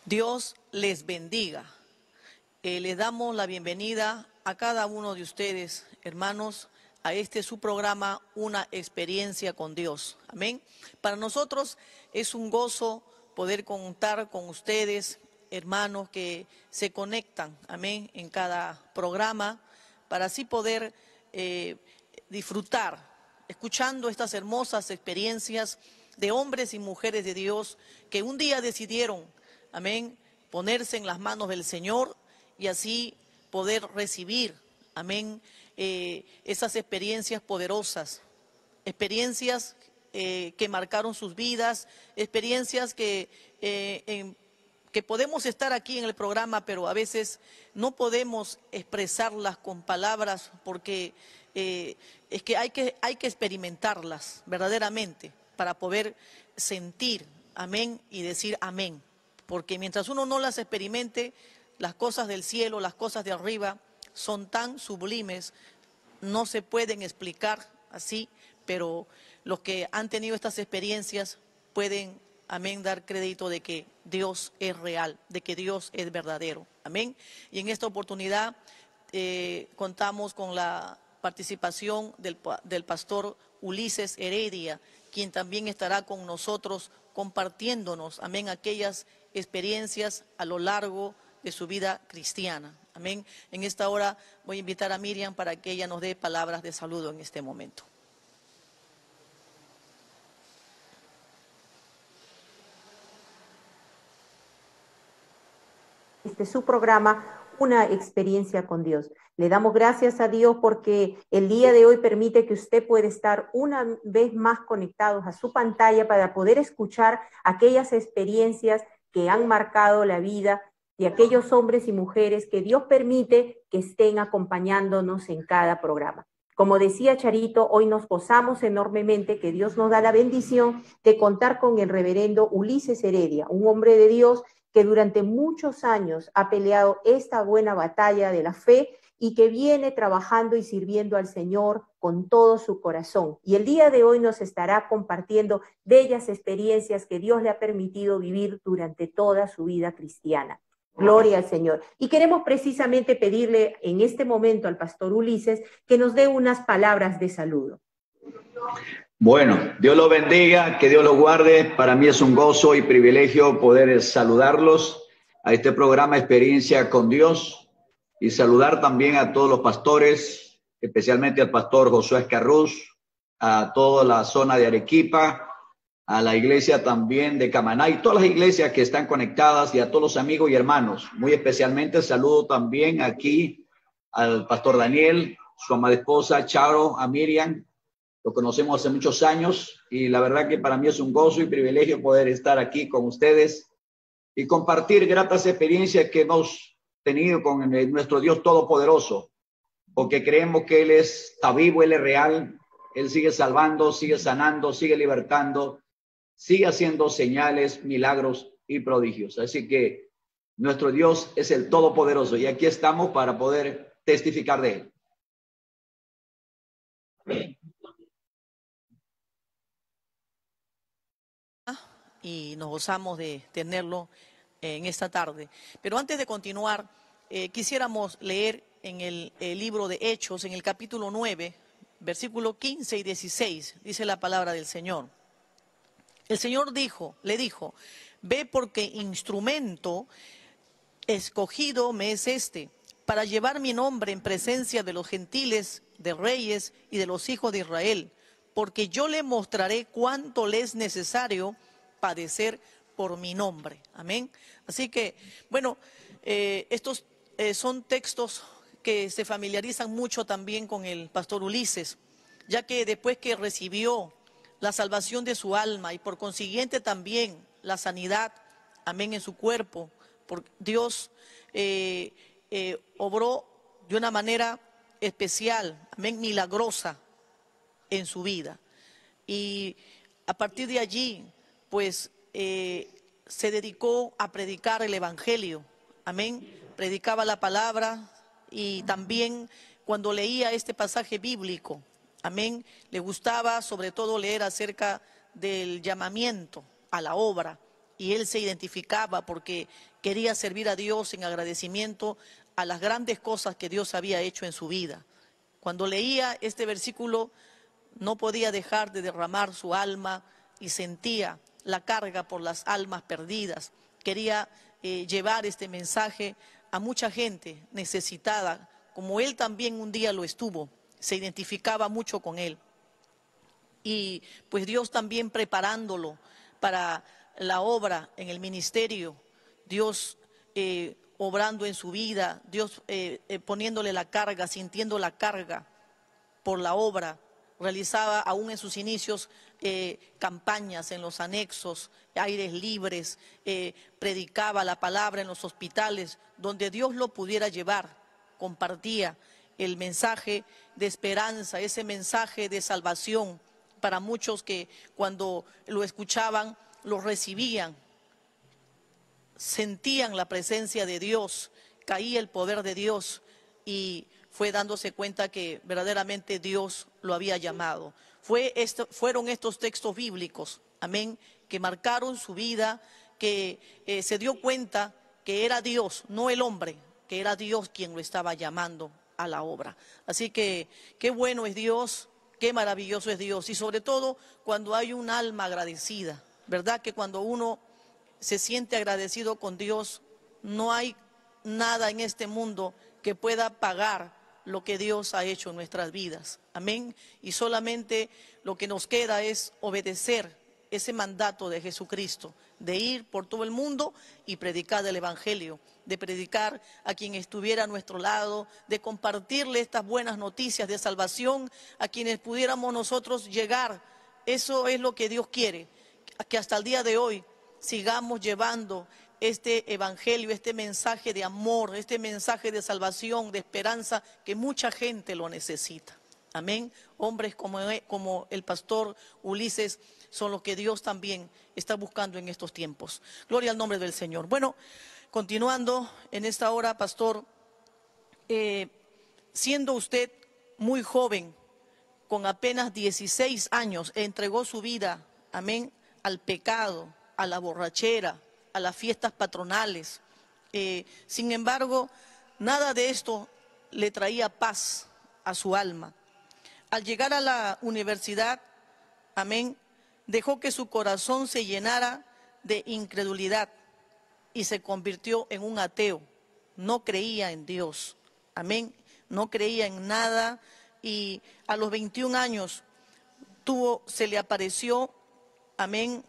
Dios les bendiga. Les damos la bienvenida a cada uno de ustedes, hermanos, a este su programa, Una Experiencia con Dios. Amén. Para nosotros es un gozo poder contar con ustedes, hermanos, que se conectan, amén, en cada programa, para así poder disfrutar, escuchando estas hermosas experiencias de hombres y mujeres de Dios que un día decidieron, amén, ponerse en las manos del Señor y así poder recibir, amén, esas experiencias poderosas, experiencias que marcaron sus vidas, experiencias que podemos estar aquí en el programa, pero a veces no podemos expresarlas con palabras porque es que hay que experimentarlas verdaderamente para poder sentir, amén, y decir amén. Porque mientras uno no las experimente, las cosas del cielo, las cosas de arriba, son tan sublimes, no se pueden explicar así, pero los que han tenido estas experiencias pueden, amén, dar crédito de que Dios es real, de que Dios es verdadero, amén. Y en esta oportunidad contamos con la participación del pastor Ulises Heredia, quien también estará con nosotros compartiéndonos, amén, aquellas experiencias a lo largo de su vida cristiana, amén. En esta hora voy a invitar a Miriam para que ella nos dé palabras de saludo en este momento. Este es su programa, Una Experiencia con Dios. Le damos gracias a Dios porque el día de hoy permite que usted pueda estar una vez más conectados a su pantalla para poder escuchar aquellas experiencias que han marcado la vida de aquellos hombres y mujeres que Dios permite que estén acompañándonos en cada programa. Como decía Charito, hoy nos gozamos enormemente que Dios nos da la bendición de contar con el reverendo Ulises Heredia, un hombre de Dios que durante muchos años ha peleado esta buena batalla de la fe y que viene trabajando y sirviendo al Señor con todo su corazón. Y el día de hoy nos estará compartiendo bellas experiencias que Dios le ha permitido vivir durante toda su vida cristiana. Gloria al Señor. Y queremos precisamente pedirle en este momento al pastor Ulises que nos dé unas palabras de saludo. Bueno, Dios los bendiga, que Dios los guarde. Para mí es un gozo y privilegio poder saludarlos a este programa Experiencia con Dios y saludar también a todos los pastores, especialmente al pastor Josué Escarruz, a toda la zona de Arequipa, a la iglesia también de Camaná y todas las iglesias que están conectadas y a todos los amigos y hermanos. Muy especialmente saludo también aquí al pastor Daniel, su amada esposa Charo, a Miriam. Lo conocemos hace muchos años y la verdad que para mí es un gozo y privilegio poder estar aquí con ustedes y compartir gratas experiencias que hemos tenido con nuestro Dios Todopoderoso, porque creemos que Él está vivo, Él es real, Él sigue salvando, sigue sanando, sigue libertando, sigue haciendo señales, milagros y prodigios. Así que nuestro Dios es el Todopoderoso y aquí estamos para poder testificar de Él. Y nos gozamos de tenerlo en esta tarde. Pero antes de continuar, quisiéramos leer en el libro de Hechos, en el capítulo 9, versículo 15 y 16, dice la palabra del Señor. El Señor le dijo, ve porque instrumento escogido me es este, para llevar mi nombre en presencia de los gentiles, de reyes y de los hijos de Israel, porque yo le mostraré cuánto le es necesario padecer por mi nombre. Amén. Así que, bueno, estos son textos que se familiarizan mucho también con el pastor Ulises, ya que después que recibió la salvación de su alma y por consiguiente también la sanidad, amén, en su cuerpo, por Dios obró de una manera especial, amén, milagrosa en su vida. Y a partir de allí, pues se dedicó a predicar el evangelio, amén, predicaba la palabra y también cuando leía este pasaje bíblico, amén, le gustaba sobre todo leer acerca del llamamiento a la obra, y él se identificaba porque quería servir a Dios en agradecimiento a las grandes cosas que Dios había hecho en su vida. Cuando leía este versículo no podía dejar de derramar su alma y sentía la carga por las almas perdidas. Quería llevar este mensaje a mucha gente necesitada, como él también un día lo estuvo, se identificaba mucho con él. Y pues Dios también preparándolo para la obra en el ministerio, Dios obrando en su vida, Dios poniéndole la carga, sintiendo la carga por la obra. Realizaba aún en sus inicios campañas en los anexos, aires libres, predicaba la palabra en los hospitales, donde Dios lo pudiera llevar, compartía el mensaje de esperanza, ese mensaje de salvación para muchos que cuando lo escuchaban, lo recibían, sentían la presencia de Dios, caía el poder de Dios y fue dándose cuenta que verdaderamente Dios lo había llamado. Fueron estos textos bíblicos, amén, que marcaron su vida, que se dio cuenta que era Dios, no el hombre, que era Dios quien lo estaba llamando a la obra. Así que qué bueno es Dios, qué maravilloso es Dios, y sobre todo cuando hay un alma agradecida, ¿verdad? Que cuando uno se siente agradecido con Dios, no hay nada en este mundo que pueda pagar lo que Dios ha hecho en nuestras vidas. Amén. Y solamente lo que nos queda es obedecer ese mandato de Jesucristo, de ir por todo el mundo y predicar el Evangelio, de predicar a quien estuviera a nuestro lado, de compartirle estas buenas noticias de salvación a quienes pudiéramos nosotros llegar. Eso es lo que Dios quiere, que hasta el día de hoy sigamos llevando este evangelio, este mensaje de amor, este mensaje de salvación, de esperanza, que mucha gente lo necesita. Amén. Hombres como el pastor Ulises son los que Dios también está buscando en estos tiempos. Gloria al nombre del Señor. Bueno, continuando en esta hora, pastor, siendo usted muy joven, con apenas 16 años, entregó su vida, amén, al pecado, a la borrachera, a las fiestas patronales. Sin embargo, nada de esto le traía paz a su alma. Al llegar a la universidad, amén, dejó que su corazón se llenara de incredulidad y se convirtió en un ateo. No creía en Dios, amén, no creía en nada, y a los 21 años se le apareció, amén,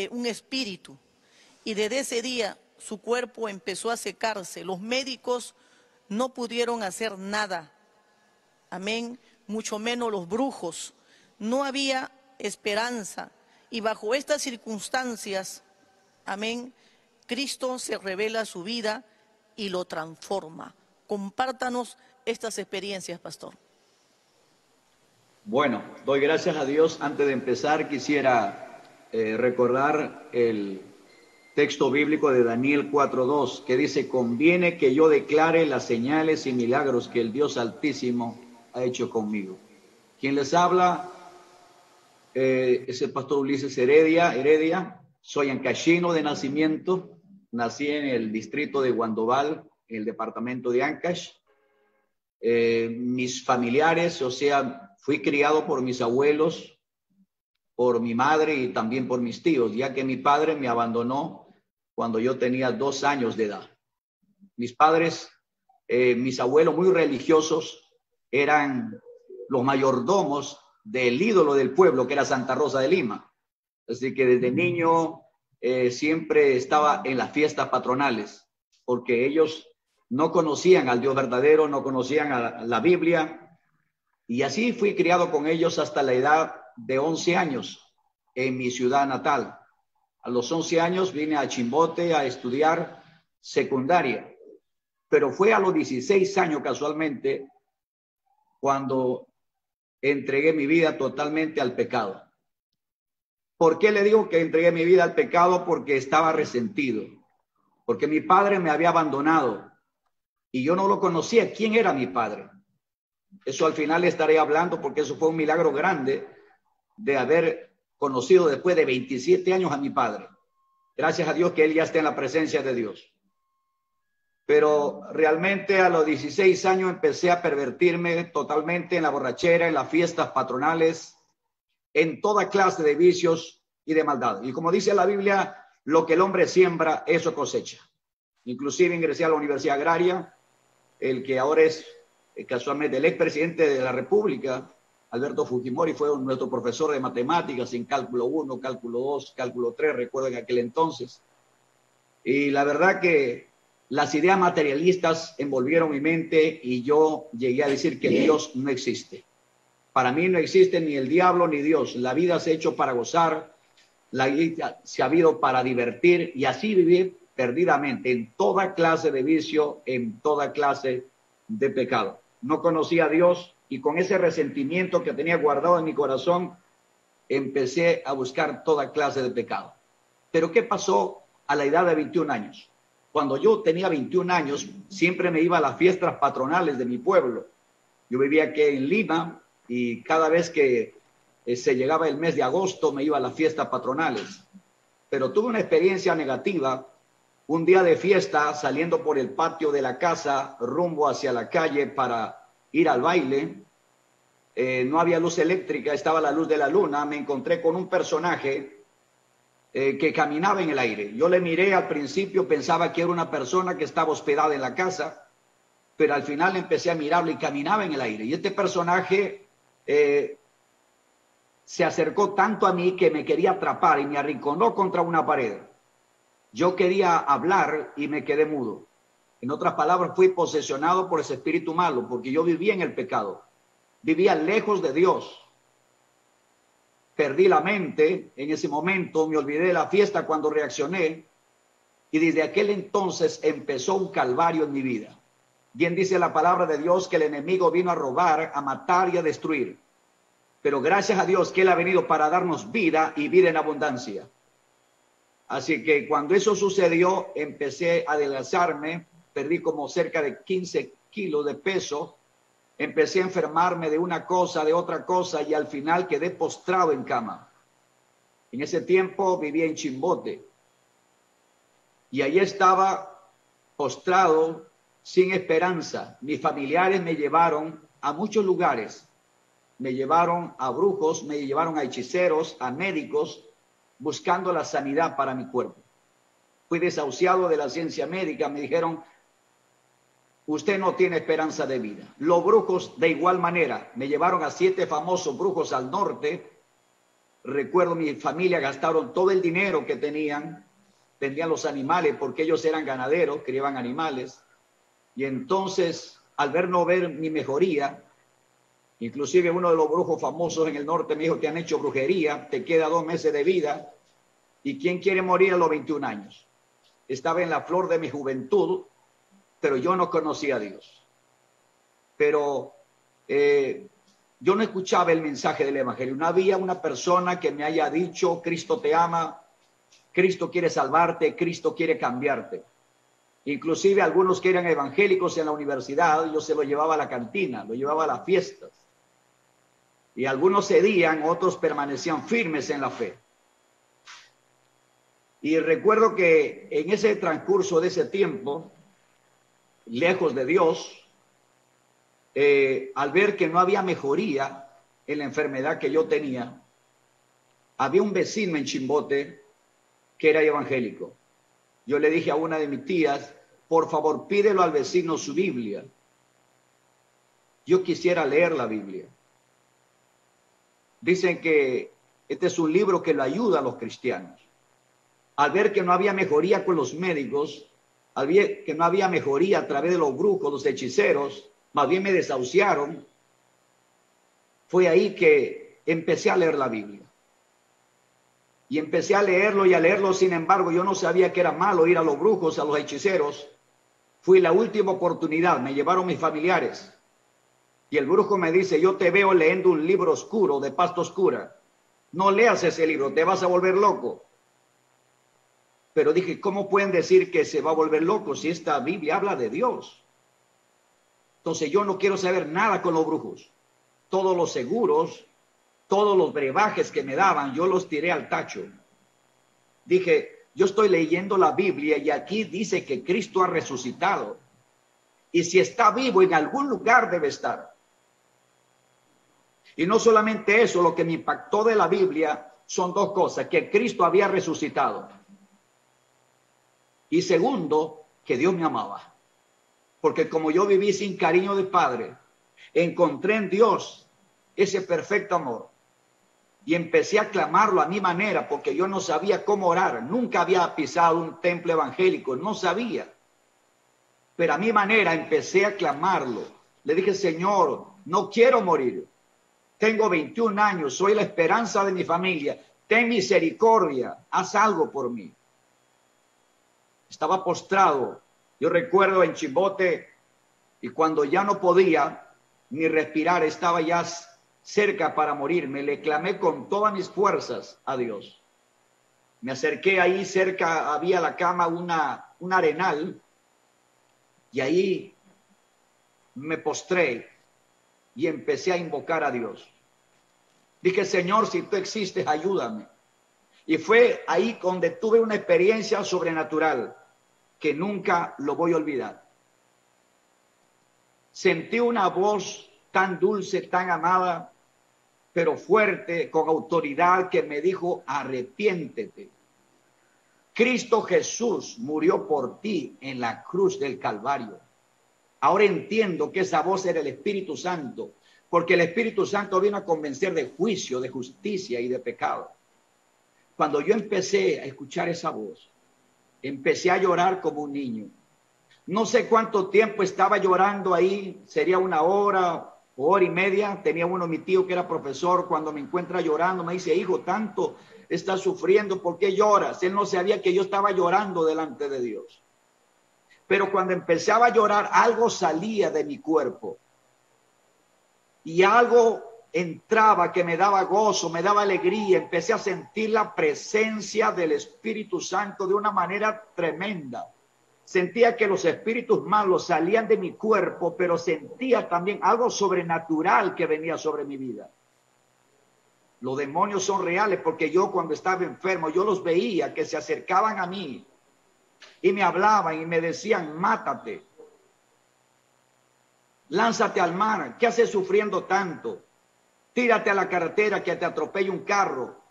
un espíritu. Y desde ese día su cuerpo empezó a secarse. Los médicos no pudieron hacer nada. Amén. Mucho menos los brujos. No había esperanza. Y bajo estas circunstancias, amén, Cristo se revela a su vida y lo transforma. Compártanos estas experiencias, pastor. Bueno, doy gracias a Dios. Antes de empezar, quisiera recordar el texto bíblico de Daniel 4:2, que dice: conviene que yo declare las señales y milagros que el Dios Altísimo ha hecho conmigo. Quien les habla es el pastor Ulises Heredia. Soy ancashino de nacimiento, nací en el distrito de Guandoval, en el departamento de Ancash. Mis familiares, o sea, fui criado por mis abuelos, por mi madre y también por mis tíos, ya que mi padre me abandonó cuando yo tenía 2 años de edad. Mis padres, mis abuelos muy religiosos, eran los mayordomos del ídolo del pueblo, que era Santa Rosa de Lima. Así que desde niño siempre estaba en las fiestas patronales, porque ellos no conocían al Dios verdadero, no conocían a la Biblia, y así fui criado con ellos hasta la edad de 11 años en mi ciudad natal. A los 11 años vine a Chimbote a estudiar secundaria, pero fue a los 16 años casualmente cuando entregué mi vida totalmente al pecado. ¿Por qué le digo que entregué mi vida al pecado? Porque estaba resentido, porque mi padre me había abandonado y yo no lo conocía. ¿Quién era mi padre? Eso al final estaré hablando, porque eso fue un milagro grande de haber conocido después de 27 años a mi padre. Gracias a Dios que él ya está en la presencia de Dios. Pero realmente a los 16 años empecé a pervertirme totalmente en la borrachera, en las fiestas patronales, en toda clase de vicios y de maldad. Y como dice la Biblia, lo que el hombre siembra, eso cosecha. Inclusive ingresé a la Universidad Agraria, el que ahora es casualmente el expresidente de la República, Alberto Fujimori, fue nuestro profesor de matemáticas en cálculo 1, cálculo 2, cálculo 3, recuerdo en aquel entonces. Y la verdad que las ideas materialistas envolvieron mi mente y yo llegué a decir que Dios no existe. Para mí no existe ni el diablo ni Dios. La vida se ha hecho para gozar, la vida se ha habido para divertir y así vivir perdidamente en toda clase de vicio, en toda clase de pecado. No conocía a Dios y con ese resentimiento que tenía guardado en mi corazón, empecé a buscar toda clase de pecado. Pero ¿qué pasó a la edad de 21 años? Cuando yo tenía 21 años, siempre me iba a las fiestas patronales de mi pueblo. Yo vivía aquí en Lima y cada vez que se llegaba el mes de agosto me iba a las fiestas patronales. Pero tuve una experiencia negativa. Un día de fiesta, saliendo por el patio de la casa, rumbo hacia la calle para ir al baile, no había luz eléctrica, estaba la luz de la luna, me encontré con un personaje que caminaba en el aire. Yo le miré al principio, pensaba que era una persona que estaba hospedada en la casa, pero al final empecé a mirarlo y caminaba en el aire. Y este personaje se acercó tanto a mí que me quería atrapar y me arrinconó contra una pared. Yo quería hablar y me quedé mudo. En otras palabras, fui posesionado por ese espíritu malo, porque yo vivía en el pecado. Vivía lejos de Dios. Perdí la mente en ese momento, me olvidé de la fiesta cuando reaccioné y desde aquel entonces empezó un calvario en mi vida. Bien dice la palabra de Dios que el enemigo vino a robar, a matar y a destruir. Pero gracias a Dios que Él ha venido para darnos vida y vida en abundancia. Así que cuando eso sucedió, empecé a adelgazarme, perdí como cerca de 15 kilos de peso, empecé a enfermarme de una cosa, de otra cosa, y al final quedé postrado en cama. En ese tiempo vivía en Chimbote, y allí estaba postrado, sin esperanza. Mis familiares me llevaron a muchos lugares, me llevaron a brujos, me llevaron a hechiceros, a médicos, buscando la sanidad para mi cuerpo. Fui desahuciado de la ciencia médica, me dijeron, usted no tiene esperanza de vida. Los brujos de igual manera, me llevaron a 7 famosos brujos al norte. Recuerdo mi familia gastaron todo el dinero que tenían, vendían los animales porque ellos eran ganaderos, criaban animales. Y entonces, al no ver mi mejoría, inclusive uno de los brujos famosos en el norte me dijo, te han hecho brujería, te queda 2 meses de vida. ¿Y quién quiere morir a los 21 años? Estaba en la flor de mi juventud, pero yo no conocía a Dios. Pero yo no escuchaba el mensaje del Evangelio. No había una persona que me haya dicho, Cristo te ama, Cristo quiere salvarte, Cristo quiere cambiarte. Inclusive algunos que eran evangélicos en la universidad, yo se lo llevaba a la cantina, lo llevaba a las fiestas. Y algunos cedían, otros permanecían firmes en la fe. Y recuerdo que en ese transcurso de ese tiempo, lejos de Dios, al ver que no había mejoría en la enfermedad que yo tenía, había un vecino en Chimbote que era evangélico. Yo le dije a una de mis tías, por favor, pídelo al vecino su Biblia. Yo quisiera leer la Biblia. Dicen que este es un libro que lo ayuda a los cristianos. Al ver que no había mejoría con los médicos, al ver que no había mejoría a través de los brujos, los hechiceros, más bien me desahuciaron, fue ahí que empecé a leer la Biblia. Y empecé a leerlo y a leerlo, sin embargo, yo no sabía que era malo ir a los brujos, a los hechiceros. Fui la última oportunidad, me llevaron mis familiares. Y el brujo me dice, yo te veo leyendo un libro oscuro, de pasta oscura. No leas ese libro, te vas a volver loco. Pero dije, ¿cómo pueden decir que se va a volver loco si esta Biblia habla de Dios? Entonces yo no quiero saber nada con los brujos. Todos los seguros, todos los brebajes que me daban, yo los tiré al tacho. Dije, yo estoy leyendo la Biblia y aquí dice que Cristo ha resucitado. Y si está vivo, en algún lugar debe estar. Y no solamente eso, lo que me impactó de la Biblia son dos cosas: que Cristo había resucitado, y segundo, que Dios me amaba. Porque como yo viví sin cariño de padre, encontré en Dios ese perfecto amor. Y empecé a clamarlo a mi manera, porque yo no sabía cómo orar. Nunca había pisado un templo evangélico, no sabía. Pero a mi manera empecé a clamarlo. Le dije: Señor, no quiero morir. Tengo 21 años, soy la esperanza de mi familia. Ten misericordia, haz algo por mí. Estaba postrado, yo recuerdo, en Chimbote, y cuando ya no podía ni respirar, estaba ya cerca para morirme, le clamé con todas mis fuerzas a Dios. Me acerqué ahí, cerca había la cama, un arenal, y ahí me postré y empecé a invocar a Dios. Dije: Señor, si tú existes, ayúdame. Y fue ahí donde tuve una experiencia sobrenatural que nunca lo voy a olvidar. Sentí una voz tan dulce, tan amada, pero fuerte, con autoridad, que me dijo: arrepiéntete. Cristo Jesús murió por ti en la cruz del Calvario. Ahora entiendo que esa voz era el Espíritu Santo, porque el Espíritu Santo vino a convencer de juicio, de justicia y de pecado. Cuando yo empecé a escuchar esa voz, empecé a llorar como un niño. No sé cuánto tiempo estaba llorando ahí, sería una hora o hora y media. Tenía mi tío que era profesor, cuando me encuentra llorando me dice: hijo, tanto estás sufriendo, ¿por qué lloras? Él no sabía que yo estaba llorando delante de Dios. Pero cuando empezaba a llorar, algo salía de mi cuerpo. Y algo entraba que me daba gozo, me daba alegría. Empecé a sentir la presencia del Espíritu Santo de una manera tremenda. Sentía que los espíritus malos salían de mi cuerpo, pero sentía también algo sobrenatural que venía sobre mi vida. Los demonios son reales, porque yo cuando estaba enfermo, yo los veía que se acercaban a mí y me hablaban y me decían: mátate, lánzate al mar, ¿qué haces sufriendo tanto? Tírate a la carretera, que te atropelle un carro.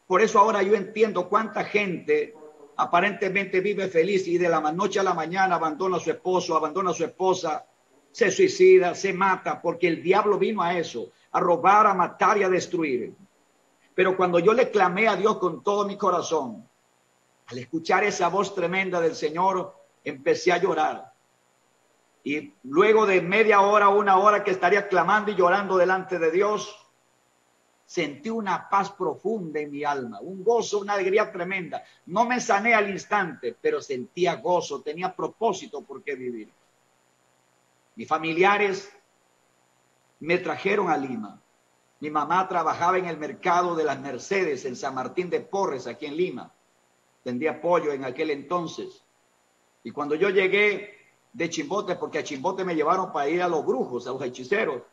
Por eso ahora yo entiendo cuánta gente aparentemente vive feliz y de la noche a la mañana abandona a su esposo, abandona a su esposa, se suicida, se mata, porque el diablo vino a eso, a robar, a matar y a destruir. Pero cuando yo le clamé a Dios con todo mi corazón, al escuchar esa voz tremenda del Señor, empecé a llorar. Y luego de media hora, una hora que estaría clamando y llorando delante de Dios, sentí una paz profunda en mi alma, un gozo, una alegría tremenda. No me sané al instante, pero sentía gozo, tenía propósito por qué vivir. Mis familiares me trajeron a Lima. Mi mamá trabajaba en el mercado de las Mercedes en San Martín de Porres, aquí en Lima. Vendía pollo en aquel entonces. Y cuando yo llegué de Chimbote, porque a Chimbote me llevaron para ir a los brujos, a los hechiceros,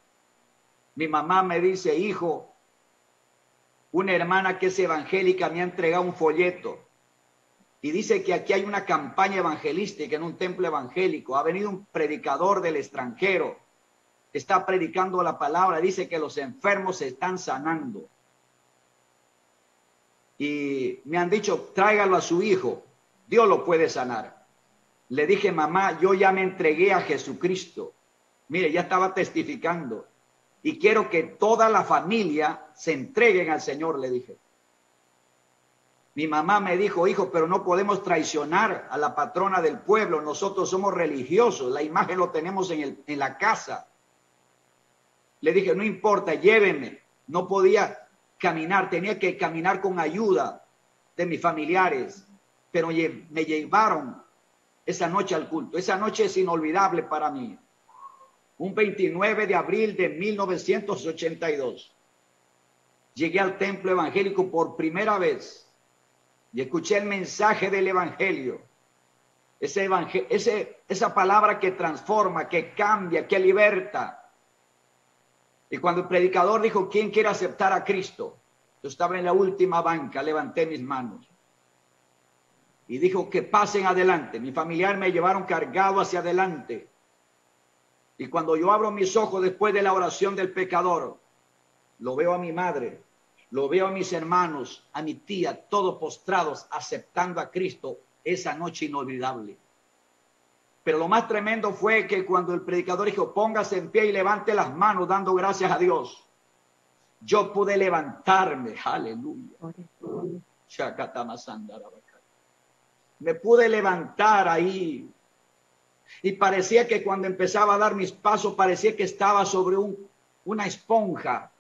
mi mamá me dice: hijo, una hermana que es evangélica me ha entregado un folleto y dice que aquí hay una campaña evangelística en un templo evangélico. Ha venido un predicador del extranjero, está predicando la palabra, dice que los enfermos se están sanando. Y me han dicho: tráigalo a su hijo, Dios lo puede sanar. Le dije: mamá, yo ya me entregué a Jesucristo. Mire, ya estaba testificando. Y quiero que toda la familia se entreguen al Señor, le dije. Mi mamá me dijo: hijo, pero no podemos traicionar a la patrona del pueblo. Nosotros somos religiosos, la imagen lo tenemos en la casa. Le dije: no importa, llévenme. No podía caminar, tenía que caminar con ayuda de mis familiares. Pero me llevaron esa noche al culto. Esa noche es inolvidable para mí. Un 29 de abril de 1982, llegué al templo evangélico por primera vez y escuché el mensaje del evangelio. Esa palabra que transforma, que cambia, que liberta. Y cuando el predicador dijo: ¿quién quiere aceptar a Cristo? Yo estaba en la última banca, levanté mis manos. y dijo que pasen adelante. Mi familiar me llevaron cargado hacia adelante. Y cuando yo abro mis ojos después de la oración del pecador, lo veo a mi madre, lo veo a mis hermanos, a mi tía, todos postrados, aceptando a Cristo esa noche inolvidable. Pero lo más tremendo fue que cuando el predicador dijo, póngase en pie y levante las manos dando gracias a Dios, yo pude levantarme, aleluya. Me pude levantar ahí. Y parecía que cuando empezaba a dar mis pasos, parecía que estaba sobre una esponja.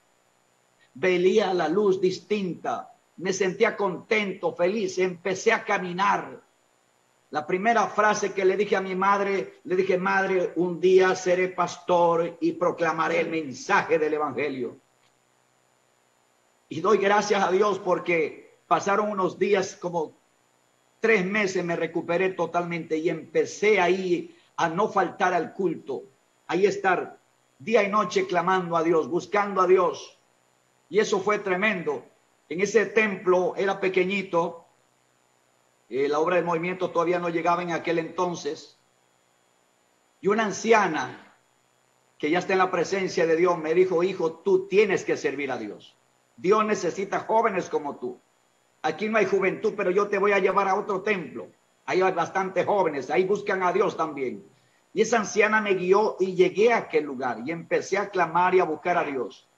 Veía la luz distinta. Me sentía contento, feliz. Empecé a caminar. La primera frase que le dije a mi madre, le dije, madre, un día seré pastor y proclamaré el mensaje del evangelio. Y doy gracias a Dios porque pasaron unos días, como 3 meses, me recuperé totalmente y empecé ahí a no faltar al culto, ahí estar día y noche clamando a Dios, buscando a Dios. Y eso fue tremendo. En ese templo era pequeñito, la obra del movimiento todavía no llegaba en aquel entonces, y una anciana que ya está en la presencia de Dios me dijo, hijo, tú tienes que servir a Dios. Dios necesita jóvenes como tú. Aquí no hay juventud, pero yo te voy a llevar a otro templo. Ahí hay bastantes jóvenes, ahí buscan a Dios también. Y esa anciana me guió y llegué a aquel lugar y empecé a clamar y a buscar a Dios.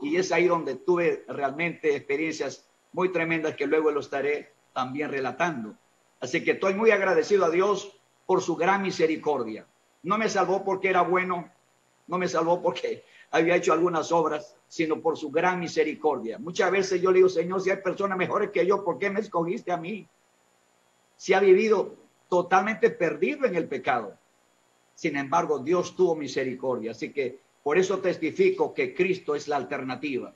Y es ahí donde tuve realmente experiencias muy tremendas que luego lo estaré también relatando. Así que estoy muy agradecido a Dios por su gran misericordia. No me salvó porque era bueno, no me salvó porque había hecho algunas obras, sino por su gran misericordia. Muchas veces yo le digo, Señor, si hay personas mejores que yo, ¿por qué me escogiste a mí? Si ha vivido totalmente perdido en el pecado. Sin embargo, Dios tuvo misericordia. Así que por eso testifico que Cristo es la alternativa.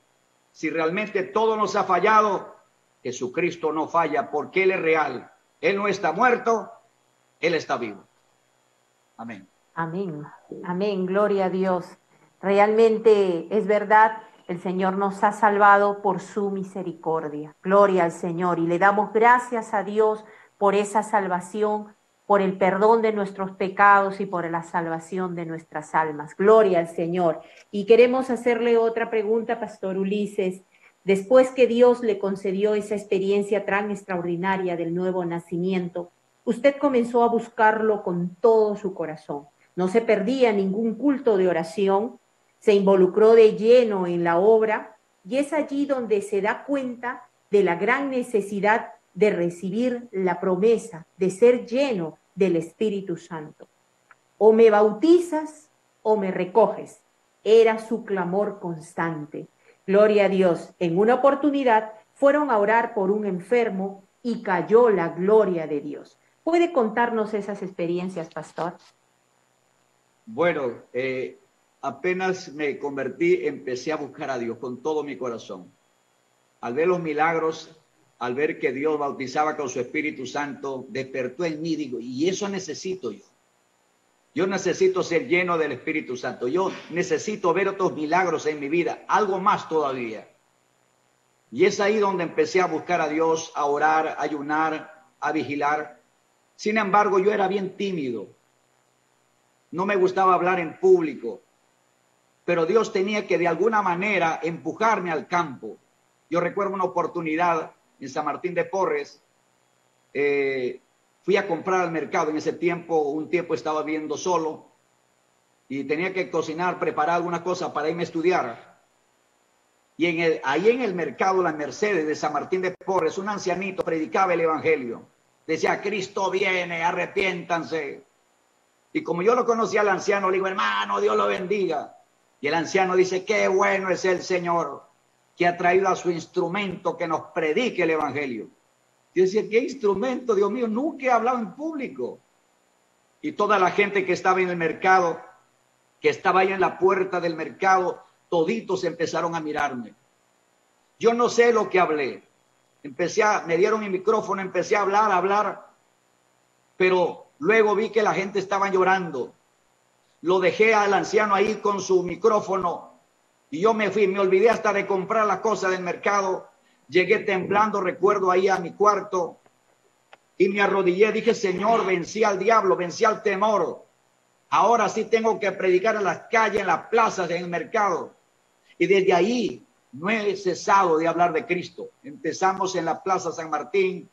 Si realmente todo nos ha fallado, Jesucristo no falla porque Él es real. Él no está muerto, Él está vivo. Amén. Amén. Amén. Gloria a Dios. Realmente es verdad, el Señor nos ha salvado por su misericordia. Gloria al Señor. Y le damos gracias a Dios por esa salvación, por el perdón de nuestros pecados y por la salvación de nuestras almas. Gloria al Señor. Y queremos hacerle otra pregunta, Pastor Ulises. Después que Dios le concedió esa experiencia tan extraordinaria del nuevo nacimiento, usted comenzó a buscarlo con todo su corazón. No se perdía ningún culto de oración, se involucró de lleno en la obra y es allí donde se da cuenta de la gran necesidad de recibir la promesa de ser lleno del Espíritu Santo. O me bautizas o me recoges. Era su clamor constante. Gloria a Dios. En una oportunidad fueron a orar por un enfermo y cayó la gloria de Dios. ¿Puede contarnos esas experiencias, pastor? Bueno, apenas me convertí, empecé a buscar a Dios con todo mi corazón. Al ver los milagros, al ver que Dios bautizaba con su Espíritu Santo, despertó en mí, digo, y eso necesito yo. Yo necesito ser lleno del Espíritu Santo. Yo necesito ver otros milagros en mi vida, algo más todavía. Y es ahí donde empecé a buscar a Dios, a orar, a ayunar, a vigilar. Sin embargo, yo era bien tímido. No me gustaba hablar en público. Pero Dios tenía que de alguna manera empujarme al campo. Yo recuerdo una oportunidad en San Martín de Porres. Fui a comprar al mercado. En ese tiempo, un tiempo estaba viviendo solo y tenía que cocinar, preparar alguna cosa para irme a estudiar. Y ahí en el mercado, la Mercedes de San Martín de Porres, un ancianito predicaba el evangelio. Decía, Cristo viene, arrepiéntanse. Y como yo lo conocía al anciano, le digo, hermano, Dios lo bendiga. Y el anciano dice, qué bueno es el Señor que ha traído a su instrumento que nos predique el evangelio. Yo decía, ¿qué instrumento? Dios mío, nunca he hablado en público. Y toda la gente que estaba en el mercado, que estaba ahí en la puerta del mercado, toditos empezaron a mirarme. Yo no sé lo que hablé. Me dieron mi micrófono, empecé a hablar, pero luego vi que la gente estaba llorando. Lo dejé al anciano ahí con su micrófono y yo me fui, me olvidé hasta de comprar las cosas del mercado. Llegué temblando, recuerdo, ahí a mi cuarto y me arrodillé. Dije, Señor, vencí al diablo, vencí al temor. Ahora sí tengo que predicar en las calles, en las plazas, en el mercado. Y desde ahí no he cesado de hablar de Cristo. Empezamos en la Plaza San Martín,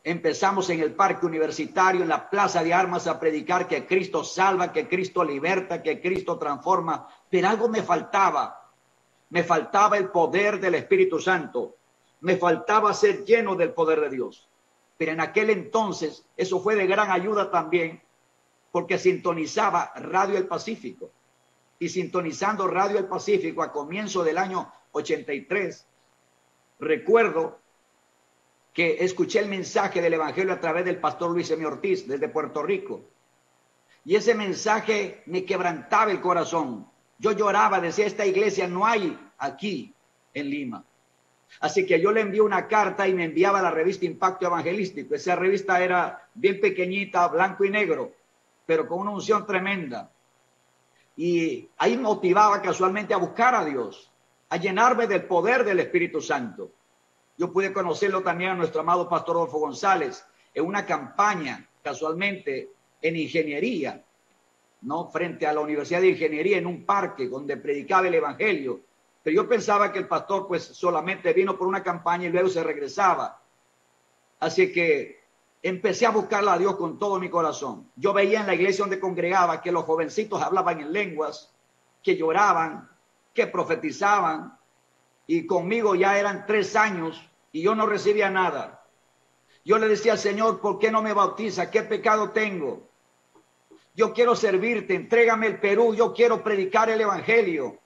empezamos en el Parque Universitario, en la Plaza de Armas a predicar que Cristo salva, que Cristo liberta, que Cristo transforma. Pero algo me faltaba el poder del Espíritu Santo, me faltaba ser lleno del poder de Dios. Pero en aquel entonces eso fue de gran ayuda también, porque sintonizaba Radio El Pacífico. Y sintonizando Radio El Pacífico a comienzo del año 83, recuerdo que escuché el mensaje del Evangelio a través del pastor Luis M. Ortiz desde Puerto Rico. Y ese mensaje me quebrantaba el corazón. Yo lloraba, decía, esta iglesia no hay aquí en Lima. Así que yo le envié una carta y me enviaba la revista Impacto Evangelístico. Esa revista era bien pequeñita, blanco y negro, pero con una unción tremenda. Y ahí motivaba casualmente a buscar a Dios, a llenarme del poder del Espíritu Santo. Yo pude conocerlo también a nuestro amado pastor Adolfo González en una campaña, casualmente, en ingeniería, ¿no? Frente a la Universidad de Ingeniería, en un parque donde predicaba el Evangelio. Pero yo pensaba que el pastor pues solamente vino por una campaña y luego se regresaba. Así que empecé a buscarla a Dios con todo mi corazón. Yo veía en la iglesia donde congregaba que los jovencitos hablaban en lenguas, que lloraban, que profetizaban. Y conmigo ya eran 3 años y yo no recibía nada. Yo le decía, Señor, ¿por qué no me bautiza? ¿Qué pecado tengo? Yo quiero servirte, entrégame el Perú, yo quiero predicar el Evangelio.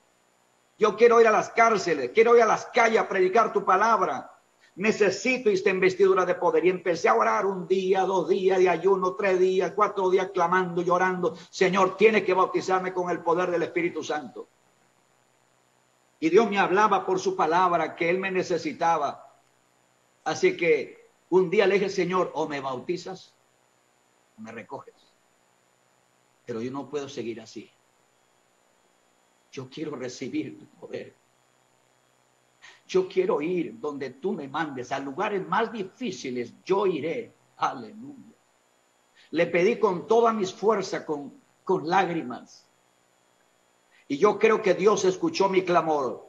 Yo quiero ir a las cárceles, quiero ir a las calles a predicar tu palabra. Necesito esta investidura de poder. Y empecé a orar 1 día, 2 días de ayuno, 3 días, 4 días clamando, llorando. Señor, tienes que bautizarme con el poder del Espíritu Santo. Y Dios me hablaba por su palabra que Él me necesitaba. Así que un día le dije, Señor, o me bautizas o me recoges. Pero yo no puedo seguir así. Yo quiero recibir tu poder. Yo quiero ir donde tú me mandes, a lugares más difíciles, yo iré. Aleluya. Le pedí con todas mis fuerzas, con lágrimas. Y yo creo que Dios escuchó mi clamor.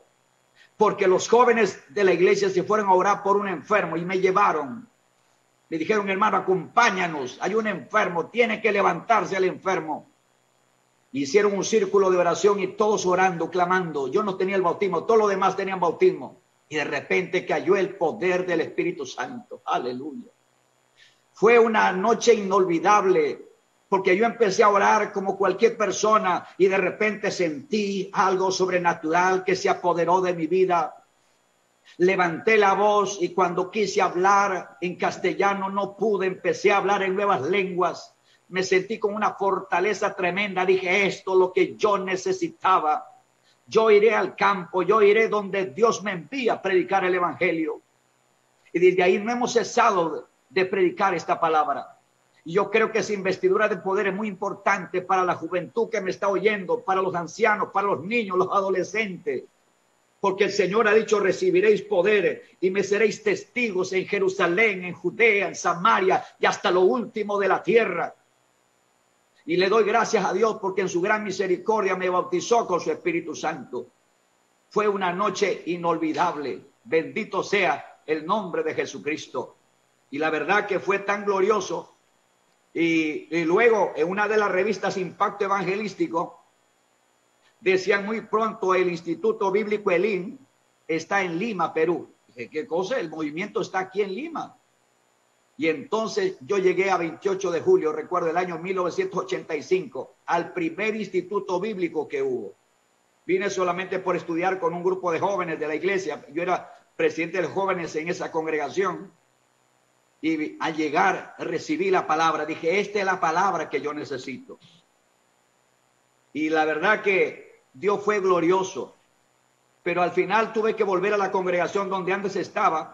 Porque los jóvenes de la iglesia se fueron a orar por un enfermo y me llevaron. Me dijeron, hermano, acompáñanos. Hay un enfermo, tiene que levantarse el enfermo. Hicieron un círculo de oración y todos orando, clamando. Yo no tenía el bautismo, todos los demás tenían bautismo. Y de repente cayó el poder del Espíritu Santo. Aleluya. Fue una noche inolvidable, porque yo empecé a orar como cualquier persona y de repente sentí algo sobrenatural que se apoderó de mi vida. Levanté la voz y cuando quise hablar en castellano no pude, empecé a hablar en nuevas lenguas. Me sentí con una fortaleza tremenda. Dije, esto es lo que yo necesitaba. Yo iré al campo, yo iré donde Dios me envía a predicar el Evangelio. Y desde ahí no hemos cesado de predicar esta palabra. Y yo creo que esa investidura de poder es muy importante para la juventud que me está oyendo, para los ancianos, para los niños, los adolescentes. Porque el Señor ha dicho, recibiréis poder y me seréis testigos en Jerusalén, en Judea, en Samaria y hasta lo último de la tierra. Y le doy gracias a Dios porque en su gran misericordia me bautizó con su Espíritu Santo. Fue una noche inolvidable. Bendito sea el nombre de Jesucristo. Y la verdad que fue tan glorioso. Y luego en una de las revistas Impacto Evangelístico decían muy pronto el Instituto Bíblico Elim está en Lima, Perú. Dije, ¿qué cosa? El movimiento está aquí en Lima. Y entonces yo llegué a 28 de julio, recuerdo el año 1985, al primer instituto bíblico que hubo. Vine solamente por estudiar con un grupo de jóvenes de la iglesia. Yo era presidente de jóvenes en esa congregación. Y al llegar recibí la palabra. Dije, esta es la palabra que yo necesito. Y la verdad que Dios fue glorioso. Pero al final tuve que volver a la congregación donde antes estaba.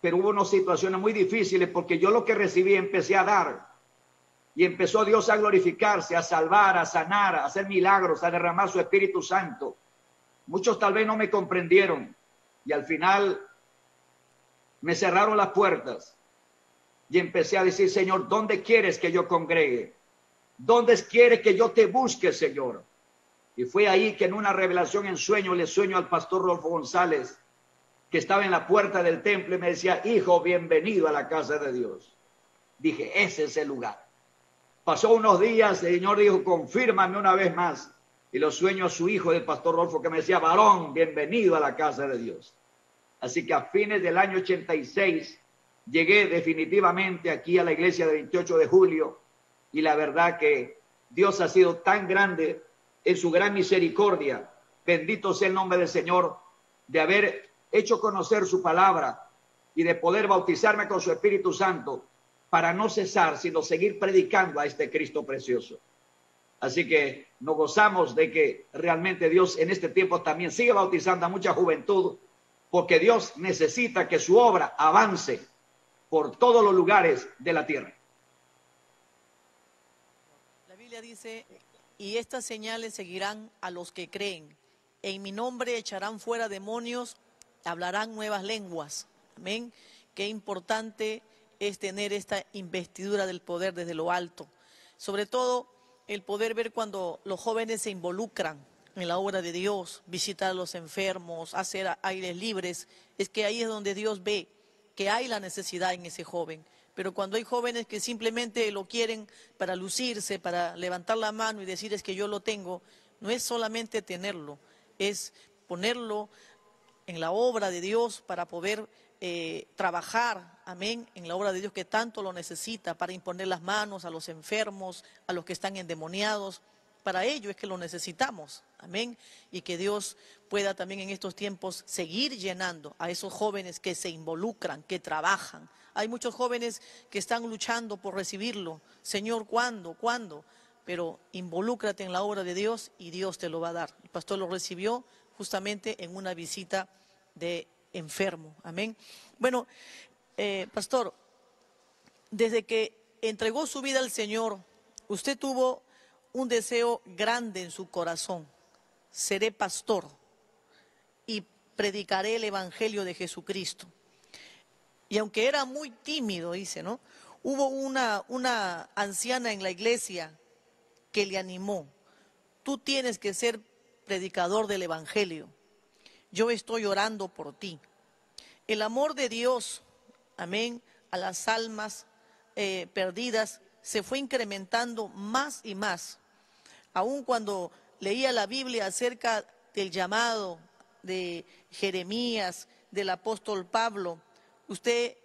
Pero hubo unas situaciones muy difíciles porque yo lo que recibí empecé a dar. Y empezó Dios a glorificarse, a salvar, a sanar, a hacer milagros, a derramar su Espíritu Santo. Muchos tal vez no me comprendieron. Y al final me cerraron las puertas. Y empecé a decir, Señor, ¿dónde quieres que yo congregue? ¿Dónde quieres que yo te busque, Señor? Y fue ahí que en una revelación en sueño le sueño al pastor Rodolfo González, que estaba en la puerta del templo y me decía, hijo, bienvenido a la casa de Dios. Dije, ese es el lugar. Pasó unos días, el Señor dijo, confírmame una vez más. Y lo sueño a su hijo, del pastor Rodolfo, que me decía, varón, bienvenido a la casa de Dios. Así que a fines del año 86, llegué definitivamente aquí a la iglesia del 28 de julio. Y la verdad que Dios ha sido tan grande en su gran misericordia. Bendito sea el nombre del Señor, de haber hecho conocer su palabra y de poder bautizarme con su Espíritu Santo para no cesar, sino seguir predicando a este Cristo precioso. Así que nos gozamos de que realmente Dios en este tiempo también sigue bautizando a mucha juventud, porque Dios necesita que su obra avance por todos los lugares de la tierra. La Biblia dice, y estas señales seguirán a los que creen. En mi nombre echarán fuera demonios, hablarán nuevas lenguas. Amén. Qué importante es tener esta investidura del poder desde lo alto. Sobre todo el poder ver cuando los jóvenes se involucran en la obra de Dios, visitar a los enfermos, hacer aires libres. Es que ahí es donde Dios ve que hay la necesidad en ese joven. Pero cuando hay jóvenes que simplemente lo quieren para lucirse, para levantar la mano y decir es que yo lo tengo, no es solamente tenerlo, es ponerlo en la obra de Dios para poder trabajar, amén, en la obra de Dios que tanto lo necesita, para imponer las manos a los enfermos, a los que están endemoniados. Para ello es que lo necesitamos, amén, y que Dios pueda también en estos tiempos seguir llenando a esos jóvenes que se involucran, que trabajan. Hay muchos jóvenes que están luchando por recibirlo. Señor, ¿cuándo? ¿Cuándo? Pero involúcrate en la obra de Dios y Dios te lo va a dar. El pastor lo recibió justamente en una visita de enfermo. Amén. Bueno, pastor, desde que entregó su vida al Señor, usted tuvo un deseo grande en su corazón. Seré pastor y predicaré el evangelio de Jesucristo. Y aunque era muy tímido, dice, ¿no? Hubo una anciana en la iglesia que le animó. Tú tienes que ser predicador del evangelio. Yo estoy orando por ti. El amor de Dios, amén, a las almas perdidas se fue incrementando más y más. Aún cuando leía la Biblia acerca del llamado de Jeremías, del apóstol Pablo, usted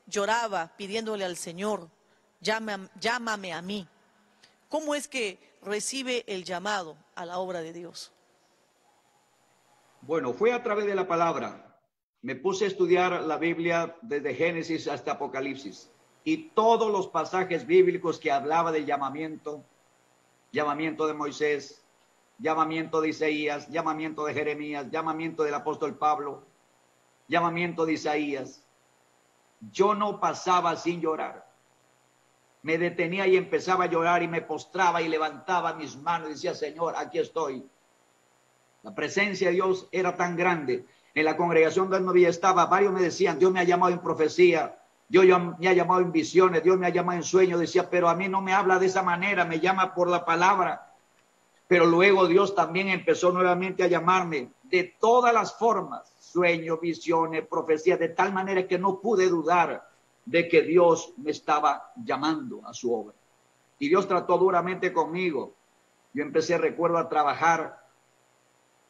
lloraba pidiéndole al Señor, llámame a mí. ¿Cómo es que recibe el llamado a la obra de Dios? Bueno, fue a través de la palabra. Me puse a estudiar la Biblia desde Génesis hasta Apocalipsis. Y todos los pasajes bíblicos que hablaba del llamamiento de Moisés, llamamiento de Isaías, llamamiento de Jeremías, llamamiento del apóstol Pablo, llamamiento de Isaías, yo no pasaba sin llorar. Me detenía y empezaba a llorar y me postraba y levantaba mis manos y decía, Señor, aquí estoy. La presencia de Dios era tan grande. En la congregación donde yo estaba, varios me decían, Dios me ha llamado en profecía, Dios me ha llamado en visiones, Dios me ha llamado en sueños. Decía, pero a mí no me habla de esa manera, me llama por la palabra. Pero luego Dios también empezó nuevamente a llamarme de todas las formas, sueños, visiones, profecías, de tal manera que no pude dudar de que Dios me estaba llamando a su obra. Y Dios trató duramente conmigo. Yo empecé, recuerdo, a trabajar.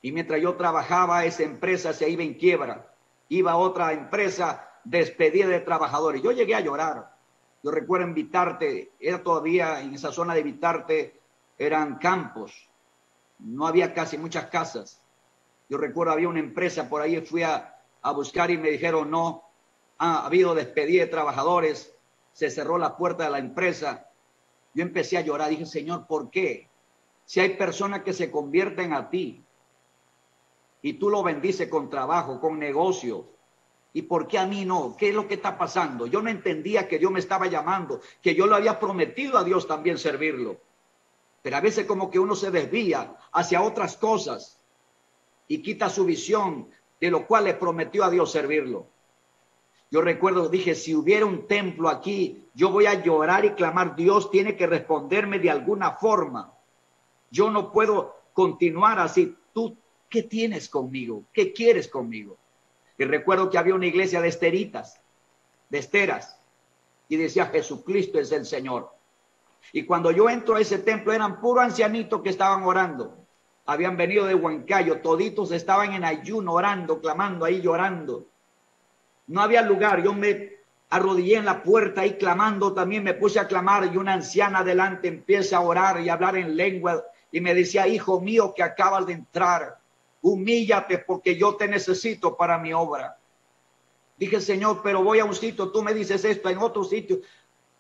Y mientras yo trabajaba, esa empresa se iba en quiebra. Iba a otra empresa, despedida de trabajadores. Yo llegué a llorar. Yo recuerdo en Vitarte, era todavía en esa zona de Vitarte, eran campos. No había casi muchas casas. Yo recuerdo, había una empresa por ahí, fui a buscar y me dijeron, no, ha habido despedida de trabajadores, se cerró la puerta de la empresa. Yo empecé a llorar, dije, Señor, ¿por qué? Si hay personas que se convierten a ti, y tú lo bendices con trabajo, con negocio. ¿Y por qué a mí no? ¿Qué es lo que está pasando? Yo no entendía que Dios me estaba llamando, que yo le había prometido a Dios también servirlo. Pero a veces como que uno se desvía hacia otras cosas y quita su visión de lo cual le prometió a Dios servirlo. Yo recuerdo, dije, si hubiera un templo aquí, yo voy a llorar y clamar, Dios tiene que responderme de alguna forma. Yo no puedo continuar así. ¿Tú qué tienes conmigo? ¿Qué quieres conmigo? Y recuerdo que había una iglesia de esteritas, de esteras, y decía, Jesucristo es el Señor. Y cuando yo entro a ese templo, eran puros ancianitos que estaban orando. Habían venido de Huancayo, toditos estaban en ayuno, orando, clamando, ahí llorando. No había lugar, yo me arrodillé en la puerta ahí clamando, también me puse a clamar y una anciana adelante empieza a orar y a hablar en lengua y me decía, hijo mío que acabas de entrar, humíllate porque yo te necesito para mi obra. Dije, Señor, pero voy a un sitio, tú me dices esto, en otro sitio,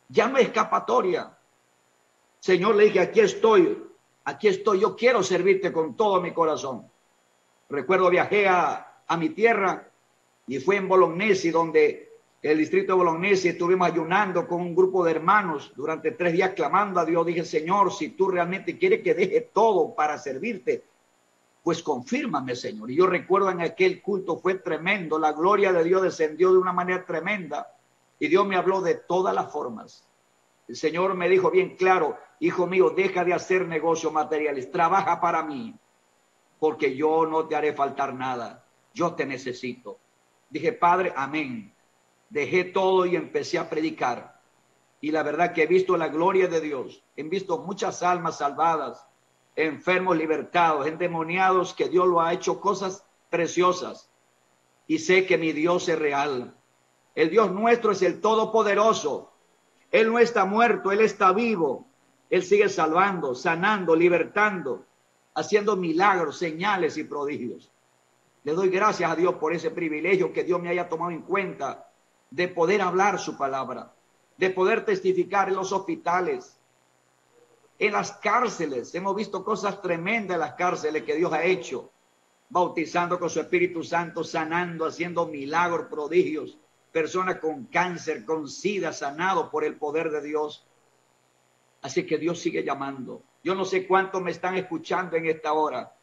ya no hay escapatoria. Señor, le dije, aquí estoy, yo quiero servirte con todo mi corazón. Recuerdo viajé a mi tierra y fue en Bolognesi, donde el distrito de Bolognesi estuvimos ayunando con un grupo de hermanos durante 3 días clamando a Dios. Dije, Señor, si tú realmente quieres que deje todo para servirte, pues confírmame, Señor. Y yo recuerdo en aquel culto fue tremendo, la gloria de Dios descendió de una manera tremenda y Dios me habló de todas las formas. El Señor me dijo bien claro, hijo mío, deja de hacer negocios materiales, trabaja para mí, porque yo no te haré faltar nada, yo te necesito. Dije, Padre, amén. Dejé todo y empecé a predicar. Y la verdad que he visto la gloria de Dios. He visto muchas almas salvadas, enfermos libertados, endemoniados, que Dios lo ha hecho cosas preciosas. Y sé que mi Dios es real. El Dios nuestro es el Todopoderoso. Él no está muerto, Él está vivo. Él sigue salvando, sanando, libertando, haciendo milagros, señales y prodigios. Le doy gracias a Dios por ese privilegio que Dios me haya tomado en cuenta de poder hablar su palabra, de poder testificar en los hospitales, en las cárceles. Hemos visto cosas tremendas en las cárceles que Dios ha hecho, bautizando con su Espíritu Santo, sanando, haciendo milagros, prodigios. Personas con cáncer, con sida, sanados por el poder de Dios. Así que Dios sigue llamando. Yo no sé cuántos me están escuchando en esta hora.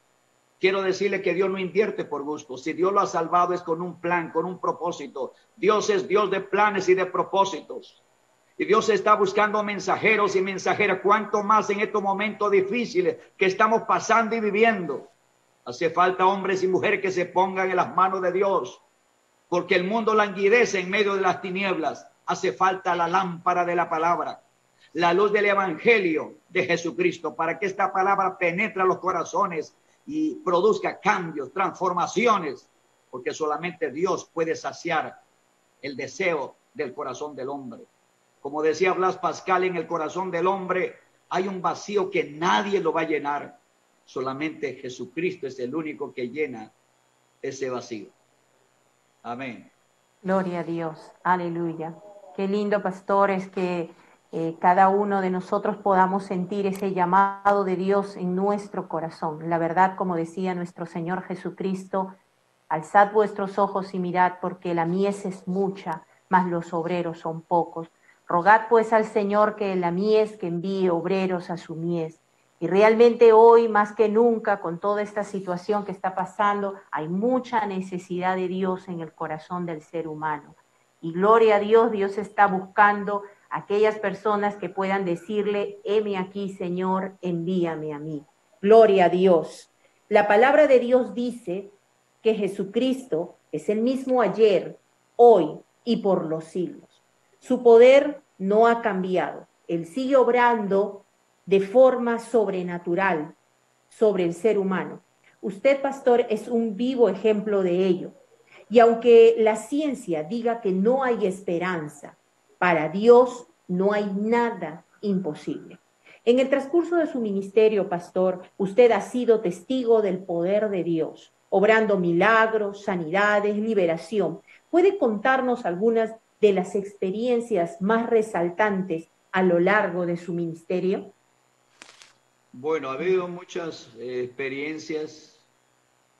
Quiero decirle que Dios no invierte por gusto. Si Dios lo ha salvado es con un plan, con un propósito. Dios es Dios de planes y de propósitos. Y Dios está buscando mensajeros y mensajeras. Cuánto más en estos momentos difíciles que estamos pasando y viviendo. Hace falta hombres y mujeres que se pongan en las manos de Dios. Porque el mundo languidece en medio de las tinieblas. Hace falta la lámpara de la palabra. La luz del evangelio de Jesucristo. Para que esta palabra penetre los corazones y produzca cambios, transformaciones, porque solamente Dios puede saciar el deseo del corazón del hombre. Como decía Blas Pascal, en el corazón del hombre hay un vacío que nadie lo va a llenar. Solamente Jesucristo es el único que llena ese vacío. Amén. Gloria a Dios, aleluya. Qué lindo, pastores, que cada uno de nosotros podamos sentir ese llamado de Dios en nuestro corazón. La verdad, como decía nuestro Señor Jesucristo, alzad vuestros ojos y mirad, porque la mies es mucha, mas los obreros son pocos. Rogad pues al Señor que la mies, que envíe obreros a su mies. Y realmente hoy, más que nunca, con toda esta situación que está pasando, hay mucha necesidad de Dios en el corazón del ser humano. Y gloria a Dios, Dios está buscando aquellas personas que puedan decirle, heme aquí, Señor, envíame a mí. Gloria a Dios. La palabra de Dios dice que Jesucristo es el mismo ayer, hoy y por los siglos. Su poder no ha cambiado. Él sigue obrando de forma sobrenatural sobre el ser humano. Usted, pastor, es un vivo ejemplo de ello. Y aunque la ciencia diga que no hay esperanza, para Dios no hay nada imposible. En el transcurso de su ministerio, pastor, usted ha sido testigo del poder de Dios, obrando milagros, sanidades, liberación. ¿Puede contarnos algunas de las experiencias más resaltantes a lo largo de su ministerio? Bueno, ha habido muchas experiencias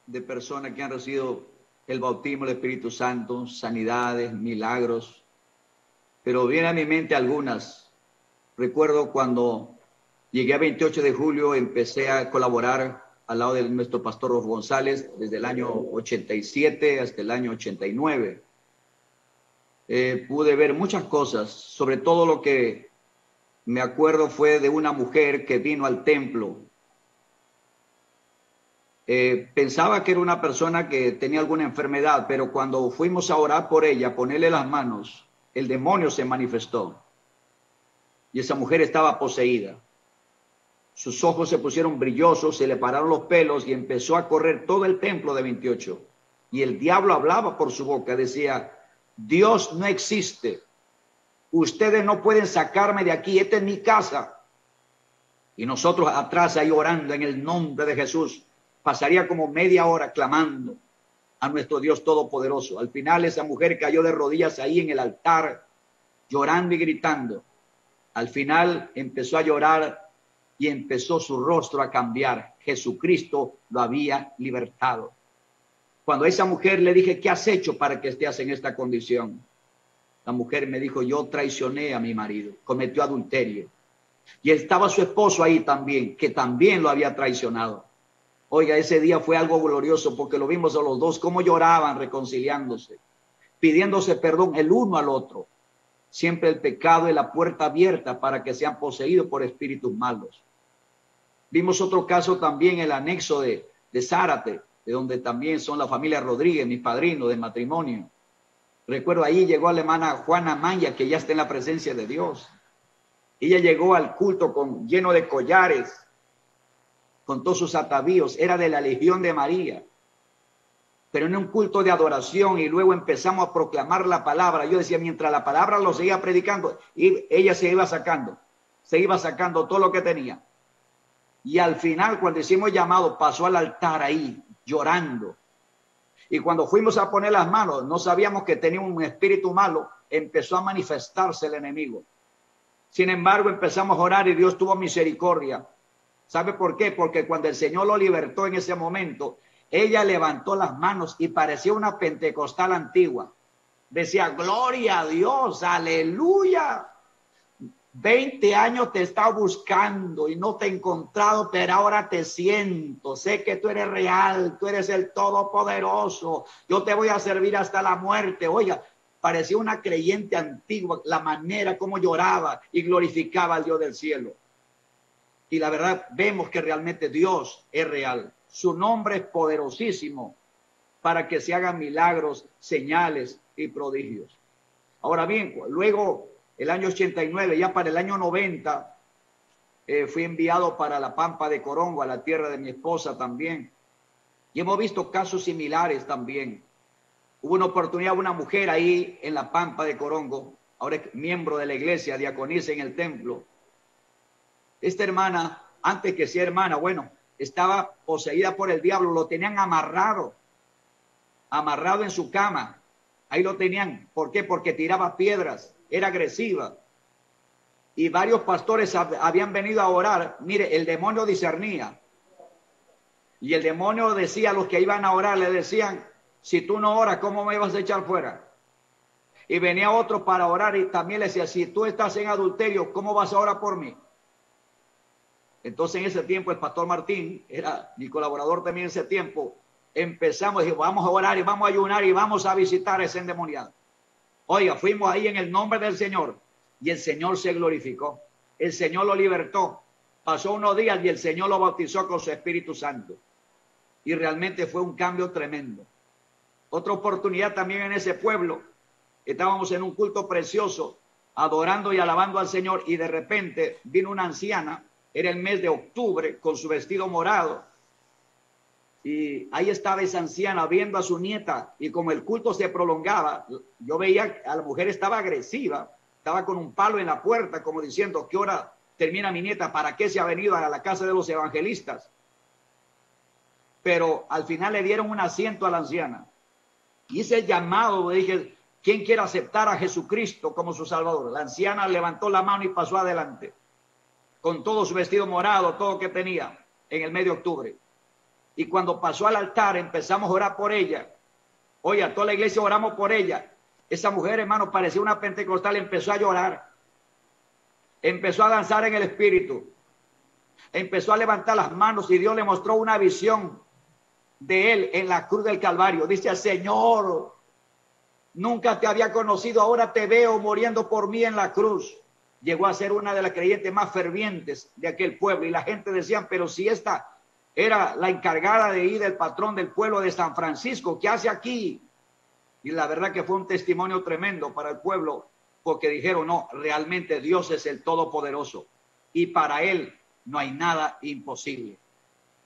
de personas que han recibido el bautismo del Espíritu Santo, sanidades, milagros, pero viene a mi mente algunas. Recuerdo cuando llegué a 28 de julio, empecé a colaborar al lado de nuestro pastor Rolf González desde el año 87 hasta el año 89. pude ver muchas cosas. Sobre todo lo que me acuerdo fue de una mujer que vino al templo. Pensaba que era una persona que tenía alguna enfermedad, pero cuando fuimos a orar por ella, ponerle las manos, el demonio se manifestó. Y esa mujer estaba poseída. Sus ojos se pusieron brillosos, se le pararon los pelos y empezó a correr todo el templo de 28. Y el diablo hablaba por su boca, decía: Dios no existe. Ustedes no pueden sacarme de aquí, esta es mi casa. Y nosotros atrás ahí orando en el nombre de Jesús. Pasaría como media hora clamando a nuestro Dios Todopoderoso. Al final esa mujer cayó de rodillas ahí en el altar, llorando y gritando. Al final empezó a llorar y empezó su rostro a cambiar. Jesucristo lo había libertado. Cuando a esa mujer le dije: ¿qué has hecho para que estés en esta condición? La mujer me dijo: yo traicioné a mi marido, cometió adulterio. Y estaba su esposo ahí también, que también lo había traicionado. Oiga, ese día fue algo glorioso porque lo vimos a los dos, cómo lloraban reconciliándose, pidiéndose perdón el uno al otro. Siempre el pecado es la puerta abierta para que sean poseídos por espíritus malos. Vimos otro caso también, el anexo de Zárate, de donde también son la familia Rodríguez, mis padrinos de matrimonio. Recuerdo ahí llegó la hermana Juana Maya, que ya está en la presencia de Dios. Ella llegó al culto lleno de collares, con todos sus atavíos, era de la Legión de María. Pero en un culto de adoración, y luego empezamos a proclamar la palabra. Yo decía, mientras la palabra lo seguía predicando, y ella se iba sacando todo lo que tenía. Y al final, cuando hicimos llamado, pasó al altar ahí, llorando. Y cuando fuimos a poner las manos, no sabíamos que tenía un espíritu malo, empezó a manifestarse el enemigo. Sin embargo, empezamos a orar y Dios tuvo misericordia. ¿Sabe por qué? Porque cuando el Señor lo libertó en ese momento, ella levantó las manos y parecía una pentecostal antigua. Decía: gloria a Dios, aleluya. 20 años te he estado buscando y no te he encontrado, pero ahora te siento. Sé que tú eres real, tú eres el Todopoderoso. Yo te voy a servir hasta la muerte. Oiga, parecía una creyente antigua, la manera como lloraba y glorificaba al Dios del cielo. Y la verdad, vemos que realmente Dios es real. Su nombre es poderosísimo para que se hagan milagros, señales y prodigios. Ahora bien, luego, el año 89, ya para el año 90, fui enviado para la Pampa de Corongo, a la tierra de mi esposa también. Y hemos visto casos similares también. Hubo una oportunidad, una mujer ahí en la Pampa de Corongo, ahora es miembro de la iglesia, diaconisa en el templo. Esta hermana, antes que sea hermana, bueno, estaba poseída por el diablo, lo tenían amarrado en su cama. Ahí lo tenían. ¿Por qué? Porque tiraba piedras, era agresiva. Y varios pastores habían venido a orar. Mire, el demonio discernía. Y el demonio decía a los que iban a orar, le decían: si tú no oras, ¿cómo me vas a echar fuera? Y venía otro para orar y también le decía: si tú estás en adulterio, ¿cómo vas a orar por mí? Entonces en ese tiempo el pastor Martín, era mi colaborador también en ese tiempo, empezamos, dijimos: vamos a orar y vamos a ayunar y vamos a visitar a ese endemoniado. Oiga, fuimos ahí en el nombre del Señor y el Señor se glorificó. El Señor lo libertó. Pasó unos días y el Señor lo bautizó con su Espíritu Santo. Y realmente fue un cambio tremendo. Otra oportunidad también en ese pueblo. Estábamos en un culto precioso, adorando y alabando al Señor, y de repente vino una anciana. Era el mes de octubre, con su vestido morado. Y ahí estaba esa anciana viendo a su nieta. Y como el culto se prolongaba, yo veía a la mujer estaba agresiva. Estaba con un palo en la puerta, como diciendo: ¿qué hora termina mi nieta? ¿Para qué se ha venido a la casa de los evangelistas? Pero al final le dieron un asiento a la anciana. Hice el llamado, dije: ¿quién quiere aceptar a Jesucristo como su Salvador? La anciana levantó la mano y pasó adelante, con todo su vestido morado, todo lo que tenía, en el mes de octubre. Y cuando pasó al altar, empezamos a orar por ella. Oye, a toda la iglesia oramos por ella. Esa mujer, hermano, parecía una pentecostal, empezó a llorar. Empezó a danzar en el espíritu. Empezó a levantar las manos y Dios le mostró una visión de él en la cruz del Calvario. Dice: Señor, Nunca te había conocido, ahora te veo muriendo por mí en la cruz. Llegó a ser una de las creyentes más fervientes de aquel pueblo. Y la gente decía, pero si esta era la encargada de ir del patrón del pueblo de San Francisco, ¿qué hace aquí? Y la verdad que fue un testimonio tremendo para el pueblo, porque dijeron, no, realmente Dios es el Todopoderoso y para Él no hay nada imposible.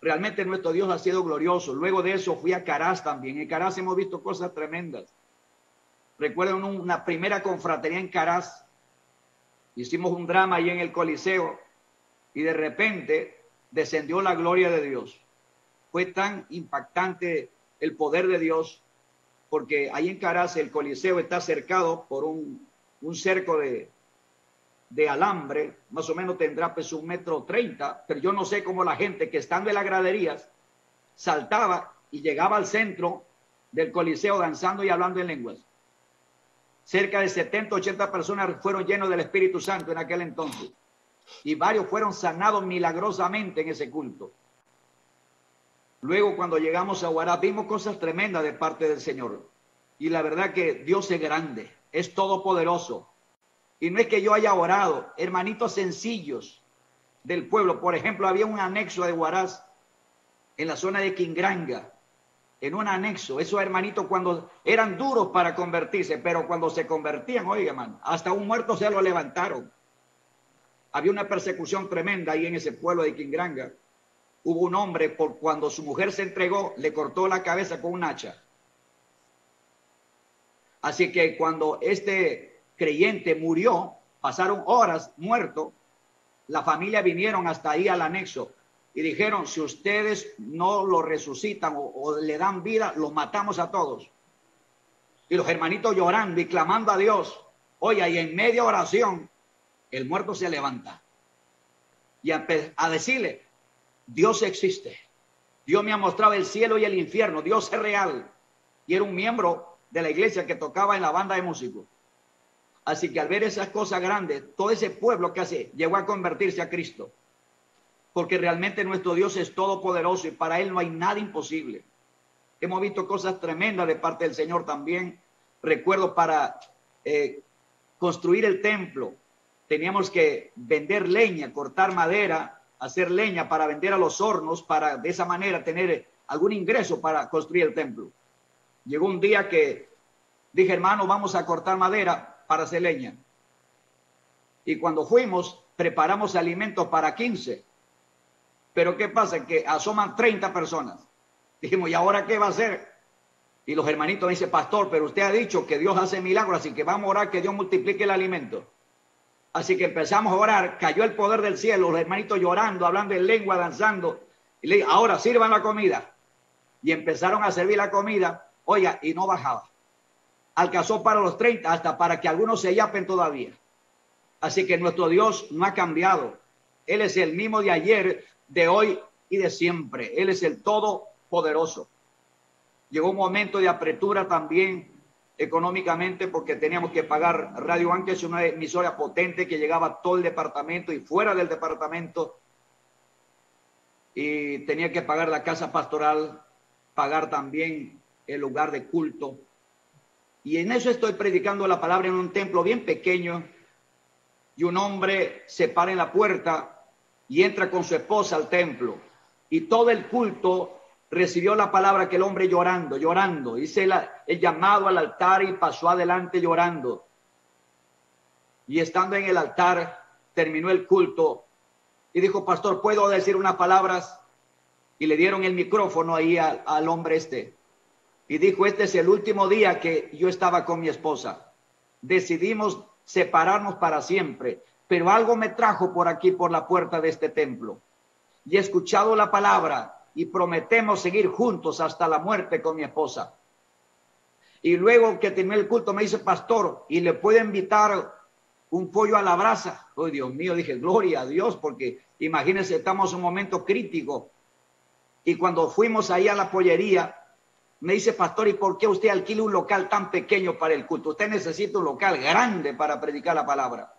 Realmente nuestro Dios ha sido glorioso. Luego de eso fui a Caraz también. En Caraz hemos visto cosas tremendas. Recuerdo una primera confraternia en Caraz. Hicimos un drama ahí en el Coliseo y de repente descendió la gloria de Dios. Fue tan impactante el poder de Dios, porque ahí en Caraz el Coliseo está cercado por un cerco de alambre, más o menos tendrá pues 1,30 metros, pero yo no sé cómo la gente que estando en las graderías saltaba y llegaba al centro del Coliseo danzando y hablando en lenguas. Cerca de 70, 80 personas fueron llenos del Espíritu Santo en aquel entonces. Y varios fueron sanados milagrosamente en ese culto. Luego, cuando llegamos a Huaraz, vimos cosas tremendas de parte del Señor. Y la verdad que Dios es grande, es todopoderoso. Y no es que yo haya orado, hermanitos sencillos del pueblo. Por ejemplo, había un anexo de Huaraz en la zona de Quingranga. En un anexo, esos hermanitos cuando eran duros para convertirse, pero cuando se convertían, oiga, hermano, hasta un muerto se lo levantaron. Había una persecución tremenda ahí en ese pueblo de Quingranga. Hubo un hombre, por cuando su mujer se entregó, le cortó la cabeza con un hacha. Así que cuando este creyente murió, pasaron horas muerto, la familia vinieron hasta ahí al anexo y dijeron, si ustedes no lo resucitan o le dan vida, los matamos a todos. Y los hermanitos llorando y clamando a Dios. Oye, y en media oración, el muerto se levanta. Y a decirle, Dios existe. Dios me ha mostrado el cielo y el infierno. Dios es real. Y era un miembro de la iglesia que tocaba en la banda de músicos. Así que al ver esas cosas grandes, todo ese pueblo casi llegó a convertirse a Cristo. Porque realmente nuestro Dios es todopoderoso y para Él no hay nada imposible. Hemos visto cosas tremendas de parte del Señor también. Recuerdo para construir el templo, teníamos que vender leña, cortar madera, hacer leña para vender a los hornos, para de esa manera tener algún ingreso para construir el templo. Llegó un día que dije, hermano, vamos a cortar madera para hacer leña. Y cuando fuimos, preparamos alimentos para 15. Pero ¿qué pasa? Que asoman 30 personas. Dijimos, ¿y ahora qué va a hacer? Y los hermanitos me dicen, pastor, pero usted ha dicho que Dios hace milagros, así que vamos a orar que Dios multiplique el alimento. Así que empezamos a orar, cayó el poder del cielo, los hermanitos llorando, hablando en lengua, danzando. Y le dije, ahora sirvan la comida. Y empezaron a servir la comida, oiga, y no bajaba. Alcanzó para los 30, hasta para que algunos se yapen todavía. Así que nuestro Dios no ha cambiado. Él es el mismo de ayer, de hoy y de siempre. Él es el todopoderoso. Llegó un momento de apretura también económicamente porque teníamos que pagar Radio Ángel, una emisora potente que llegaba a todo el departamento y fuera del departamento. Y tenía que pagar la casa pastoral, pagar también el lugar de culto. Y en eso estoy predicando la palabra en un templo bien pequeño y un hombre se para en la puerta y entra con su esposa al templo. Y todo el culto recibió la palabra que el hombre llorando, llorando. Hice el llamado al altar y pasó adelante llorando. Y estando en el altar, terminó el culto y dijo, pastor, ¿puedo decir unas palabras? Y le dieron el micrófono ahí al hombre este. Y dijo, este es el último día que yo estaba con mi esposa. Decidimos separarnos para siempre, pero algo me trajo por aquí, por la puerta de este templo. Y he escuchado la palabra y prometemos seguir juntos hasta la muerte con mi esposa. Y luego que terminé el culto me dice, pastor, ¿y le puedo invitar un pollo a la brasa? Oh, Dios mío, dije, gloria a Dios, porque imagínense, estamos en un momento crítico. Y cuando fuimos ahí a la pollería, me dice, pastor, ¿y por qué usted alquila un local tan pequeño para el culto? Usted necesita un local grande para predicar la palabra.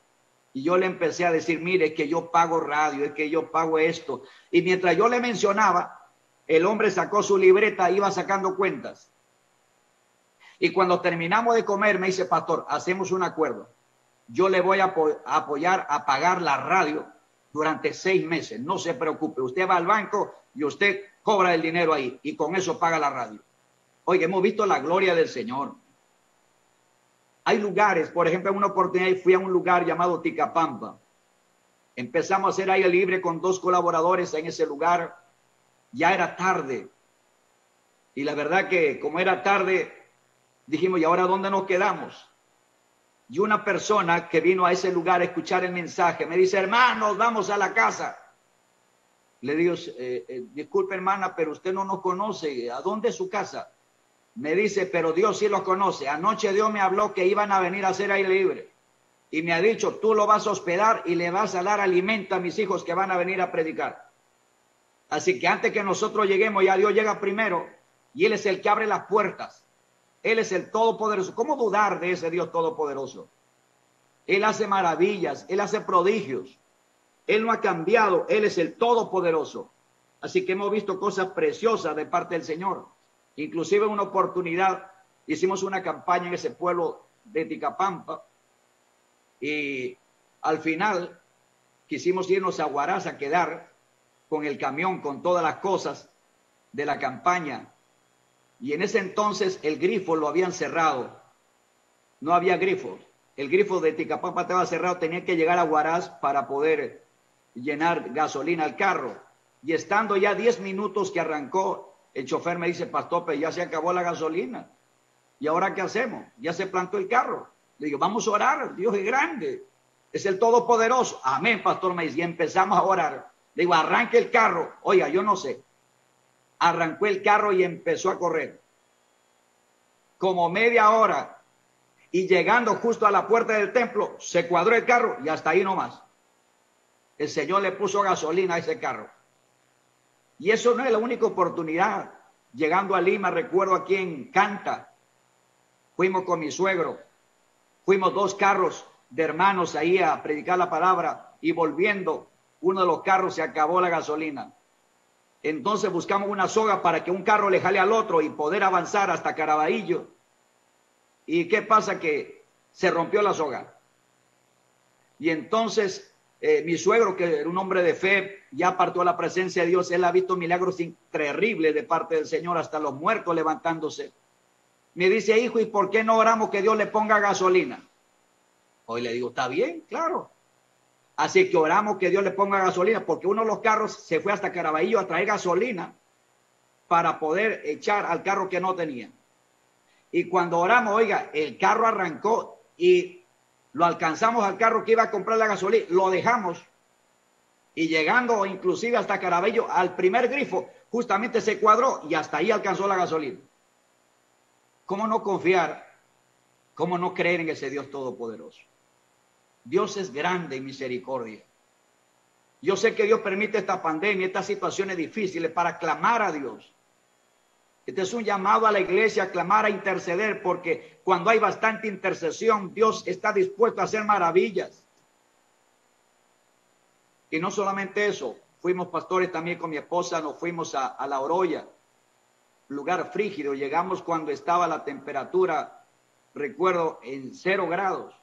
Y yo le empecé a decir, mire, es que yo pago radio, es que yo pago esto. Y mientras yo le mencionaba, el hombre sacó su libreta, iba sacando cuentas. Y cuando terminamos de comer, me dice, pastor, hacemos un acuerdo. Yo le voy a apoyar a pagar la radio durante 6 meses. No se preocupe. Usted va al banco y usted cobra el dinero ahí y con eso paga la radio. Oye, hemos visto la gloria del Señor. Hay lugares, por ejemplo, en una oportunidad fui a un lugar llamado Ticapampa. Empezamos a hacer aire libre con 2 colaboradores en ese lugar. Ya era tarde. Y la verdad que como era tarde, dijimos, ¿y ahora dónde nos quedamos? Y una persona que vino a ese lugar a escuchar el mensaje me dice, hermanos, vamos a la casa. Le digo, disculpe hermana, pero usted no nos conoce. ¿A dónde es su casa? Me dice, pero Dios sí los conoce. Anoche Dios me habló que iban a venir a hacer aire libre. Y me ha dicho, tú lo vas a hospedar y le vas a dar alimento a mis hijos que van a venir a predicar. Así que antes que nosotros lleguemos, ya Dios llega primero y Él es el que abre las puertas. Él es el Todopoderoso. ¿Cómo dudar de ese Dios Todopoderoso? Él hace maravillas, Él hace prodigios. Él no ha cambiado, Él es el Todopoderoso. Así que hemos visto cosas preciosas de parte del Señor. Inclusive en una oportunidad hicimos una campaña en ese pueblo de Ticapampa y al final quisimos irnos a Huaraz a quedar con el camión, con todas las cosas de la campaña. Y en ese entonces el grifo lo habían cerrado. No había grifo. El grifo de Ticapampa estaba cerrado. Tenía que llegar a Huaraz para poder llenar gasolina al carro. Y estando ya 10 minutos que arrancó, el chofer me dice, pastor, pero ya se acabó la gasolina. ¿Y ahora qué hacemos? Ya se plantó el carro. Le digo, vamos a orar. Dios es grande. Es el Todopoderoso. Amén, pastor, me dice. Y empezamos a orar. Le digo, arranque el carro. Oiga, yo no sé. Arrancó el carro y empezó a correr. Como media hora. Y llegando justo a la puerta del templo, se cuadró el carro y hasta ahí nomás. El Señor le puso gasolina a ese carro. Y eso no es la única oportunidad. Llegando a Lima, recuerdo aquí en Canta, fuimos con mi suegro. Fuimos 2 carros de hermanos ahí a predicar la palabra y volviendo, uno de los carros se acabó la gasolina. Entonces buscamos una soga para que un carro le jale al otro y poder avanzar hasta Caraballo. ¿Y qué pasa? Que se rompió la soga. Y entonces mi suegro, que era un hombre de fe, ya partió a la presencia de Dios. Él ha visto milagros terribles de parte del Señor, hasta los muertos levantándose. Me dice, hijo, ¿y por qué no oramos que Dios le ponga gasolina? Hoy le digo, está bien, claro. Así que oramos que Dios le ponga gasolina, porque uno de los carros se fue hasta Caraballo a traer gasolina para poder echar al carro que no tenía. Y cuando oramos, oiga, el carro arrancó y lo alcanzamos al carro que iba a comprar la gasolina, lo dejamos y llegando inclusive hasta Caraballo, al primer grifo, justamente se cuadró y hasta ahí alcanzó la gasolina. ¿Cómo no confiar? ¿Cómo no creer en ese Dios todopoderoso? Dios es grande en misericordia. Yo sé que Dios permite esta pandemia, estas situaciones difíciles para clamar a Dios. Este es un llamado a la iglesia a clamar, a interceder, porque cuando hay bastante intercesión, Dios está dispuesto a hacer maravillas. Y no solamente eso, fuimos pastores también con mi esposa, nos fuimos a La Oroya, lugar frígido. Llegamos cuando estaba la temperatura, recuerdo, en 0 grados.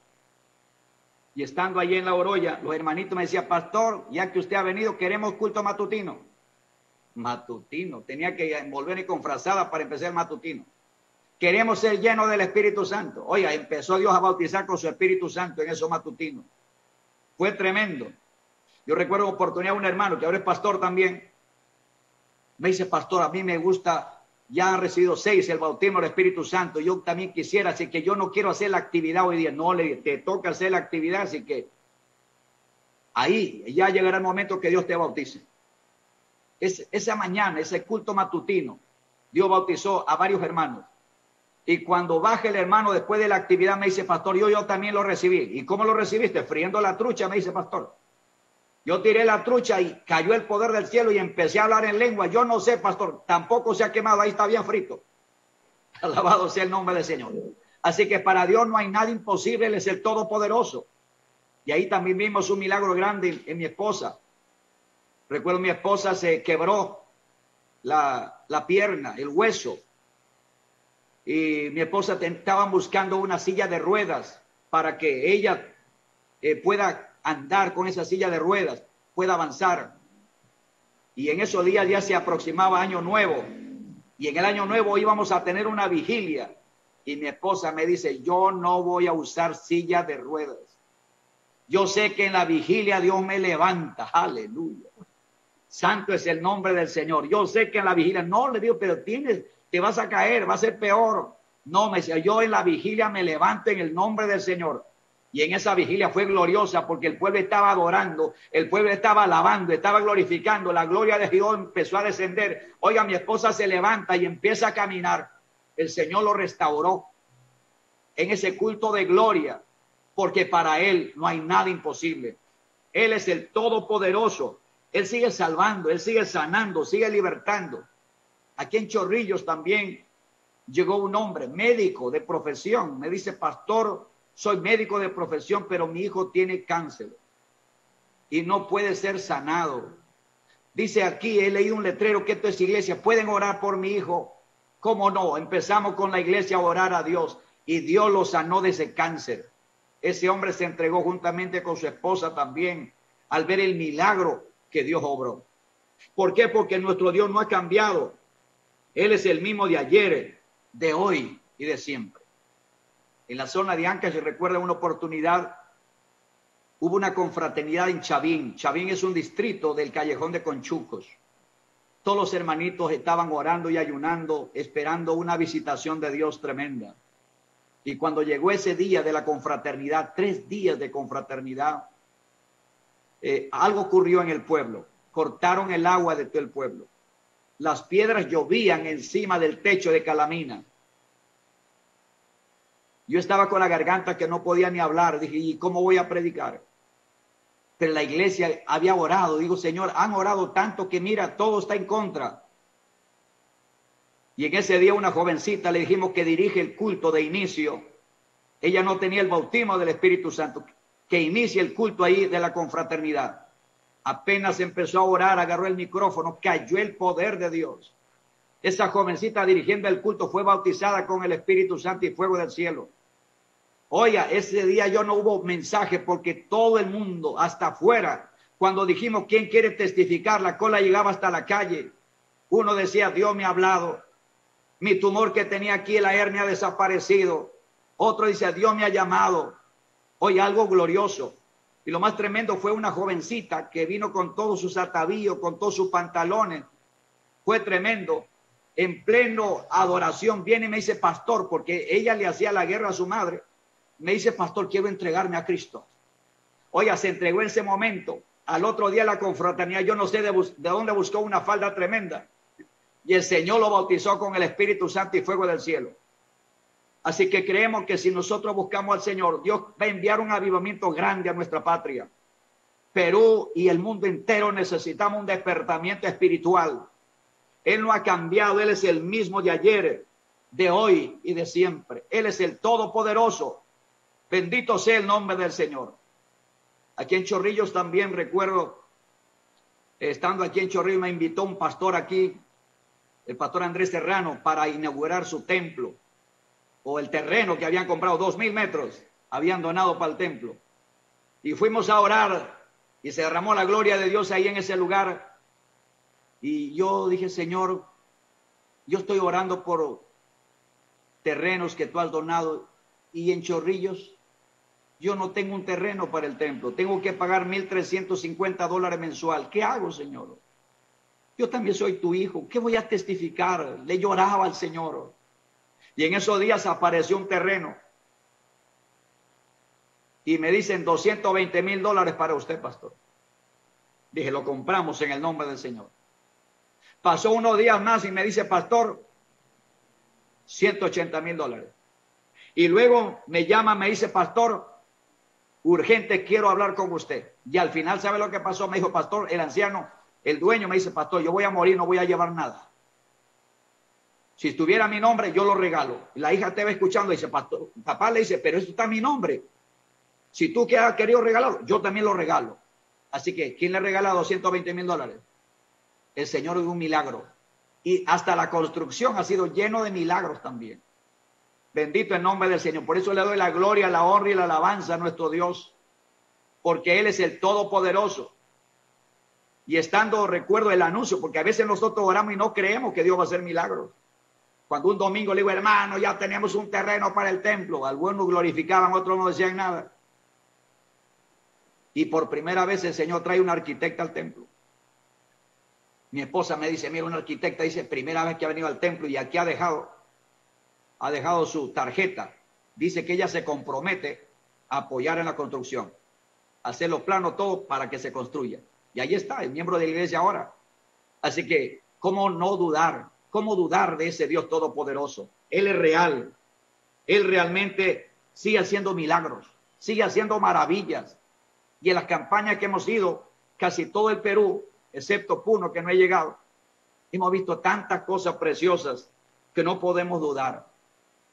Y estando allí en La Oroya, los hermanitos me decían, pastor, ya que usted ha venido, queremos culto matutino. Matutino, tenía que envolverme con frazada para empezar el matutino. Queremos ser llenos del Espíritu Santo. Oiga, empezó Dios a bautizar con su Espíritu Santo en esos matutinos. Fue tremendo. Yo recuerdo una oportunidad, un hermano que ahora es pastor también, me dice, pastor, a mí me gusta, ya han recibido 6 el bautismo del Espíritu Santo, yo también quisiera, así que yo no quiero hacer la actividad hoy día. No, te toca hacer la actividad, así que ahí ya llegará el momento que Dios te bautice. Esa mañana, ese culto matutino, Dios bautizó a varios hermanos. Y cuando baja el hermano después de la actividad, me dice, pastor, yo también lo recibí. ¿Y cómo lo recibiste? Friendo la trucha, me dice, pastor. Yo tiré la trucha y cayó el poder del cielo y empecé a hablar en lengua. Yo no sé, pastor, tampoco se ha quemado, ahí está bien frito. Alabado sea el nombre del Señor. Así que para Dios no hay nada imposible, Él es el Todopoderoso. Y ahí también vimos un milagro grande en mi esposa. Recuerdo mi esposa se quebró la pierna, el hueso. y mi esposa estaban buscando una silla de ruedas para que ella pueda andar con esa silla de ruedas, pueda avanzar. Y en esos días ya se aproximaba Año Nuevo, y en el Año Nuevo íbamos a tener una vigilia, y mi esposa me dice, yo no voy a usar silla de ruedas. Yo sé que en la vigilia Dios me levanta, aleluya. Santo es el nombre del Señor. Yo sé que en la vigilia, no, le digo, pero te vas a caer, va a ser peor. No, me decía, yo en la vigilia me levanto en el nombre del Señor. Y en esa vigilia fue gloriosa porque el pueblo estaba adorando, el pueblo estaba alabando, estaba glorificando. La gloria de Dios empezó a descender. Oiga, mi esposa se levanta y empieza a caminar. El Señor lo restauró en ese culto de gloria, porque para Él no hay nada imposible. Él es el Todopoderoso. Él sigue salvando, Él sigue sanando, sigue libertando. Aquí en Chorrillos también llegó un hombre, médico de profesión. Me dice, pastor, soy médico de profesión, pero mi hijo tiene cáncer y no puede ser sanado. Dice aquí, he leído un letrero que esto es iglesia, ¿pueden orar por mi hijo? ¿Cómo no? Empezamos con la iglesia a orar a Dios y Dios lo sanó de ese cáncer. Ese hombre se entregó juntamente con su esposa también al ver el milagro que Dios obró. ¿Por qué? Porque nuestro Dios no ha cambiado. Él es el mismo de ayer, de hoy y de siempre. En la zona de Ancash, recuerda una oportunidad, hubo una confraternidad en Chavín. Chavín es un distrito del Callejón de Conchucos. Todos los hermanitos estaban orando y ayunando, esperando una visitación de Dios tremenda. Y cuando llegó ese día de la confraternidad, 3 días de confraternidad, algo ocurrió en el pueblo. Cortaron el agua de todo el pueblo. Las piedras llovían encima del techo de Calamina. Yo estaba con la garganta que no podía ni hablar. Dije, ¿y cómo voy a predicar? Pero la iglesia había orado. Digo, Señor, han orado tanto que mira, todo está en contra. Y en ese día una jovencita le dijimos que dirige el culto de inicio. Ella no tenía el bautismo del Espíritu Santo. Que inicie el culto ahí de la confraternidad. Apenas empezó a orar, agarró el micrófono, cayó el poder de Dios. Esa jovencita dirigiendo el culto fue bautizada con el Espíritu Santo y fuego del cielo. Oiga, ese día yo no hubo mensaje porque todo el mundo, hasta afuera, cuando dijimos quién quiere testificar, la cola llegaba hasta la calle. Uno decía, Dios me ha hablado. Mi tumor que tenía aquí, la hernia, ha desaparecido. Otro dice, Dios me ha llamado. Oye, algo glorioso. Y lo más tremendo fue una jovencita que vino con todos sus atavíos, con todos sus pantalones. Fue tremendo. En pleno adoración viene y me dice, pastor, porque ella le hacía la guerra a su madre. Me dice, pastor, quiero entregarme a Cristo. Oiga, se entregó en ese momento. Al otro día la confraternidad, yo no sé de dónde buscó una falda tremenda. Y el Señor lo bautizó con el Espíritu Santo y fuego del cielo. Así que creemos que si nosotros buscamos al Señor, Dios va a enviar un avivamiento grande a nuestra patria. Perú y el mundo entero necesitamos un despertamiento espiritual. Él no ha cambiado, Él es el mismo de ayer, de hoy y de siempre. Él es el Todopoderoso. Bendito sea el nombre del Señor. Aquí en Chorrillos también recuerdo, estando aquí en Chorrillos, me invitó un pastor aquí, el pastor Andrés Serrano, para inaugurar su templo. O el terreno que habían comprado, 2,000 metros, habían donado para el templo. Y fuimos a orar y se derramó la gloria de Dios ahí en ese lugar. Y yo dije, Señor, yo estoy orando por terrenos que tú has donado y en Chorrillos yo no tengo un terreno para el templo. Tengo que pagar $1,350 mensual. ¿Qué hago, Señor? Yo también soy tu hijo. ¿Qué voy a testificar? Le lloraba al Señor. Y en esos días apareció un terreno. Y me dicen $220,000 para usted, pastor. Dije, lo compramos en el nombre del Señor. Pasó unos días más y me dice, pastor, $180,000. Y luego me llama, me dice, pastor, urgente, quiero hablar con usted. Y al final, ¿sabe lo que pasó? Me dijo, pastor, el anciano, el dueño me dice, pastor, yo voy a morir, no voy a llevar nada. Si estuviera mi nombre, yo lo regalo. La hija te va escuchando y dice, pastor, papá le dice, pero esto está mi nombre. Si tú que has querido regalarlo, yo también lo regalo. Así que, ¿quién le regala $220,000? El Señor es un milagro. Y hasta la construcción ha sido lleno de milagros también. Bendito el nombre del Señor. Por eso le doy la gloria, la honra y la alabanza a nuestro Dios, porque Él es el Todopoderoso. Y estando, recuerdo el anuncio, porque a veces nosotros oramos y no creemos que Dios va a hacer milagros. Cuando un domingo le digo, hermano, ya tenemos un terreno para el templo, algunos glorificaban, otros no decían nada. Y por primera vez el Señor trae un arquitecta al templo. Mi esposa me dice, mira, una arquitecta dice, primera vez que ha venido al templo y aquí ha dejado su tarjeta. Dice que ella se compromete a apoyar en la construcción, a hacer los planos, todo para que se construya. Y ahí está, el miembro de la iglesia ahora. Así que, ¿cómo no dudar? ¿Cómo dudar de ese Dios todopoderoso? Él es real. Él realmente sigue haciendo milagros, sigue haciendo maravillas. Y en las campañas que hemos ido, casi todo el Perú, excepto Puno, que no he llegado, hemos visto tantas cosas preciosas que no podemos dudar.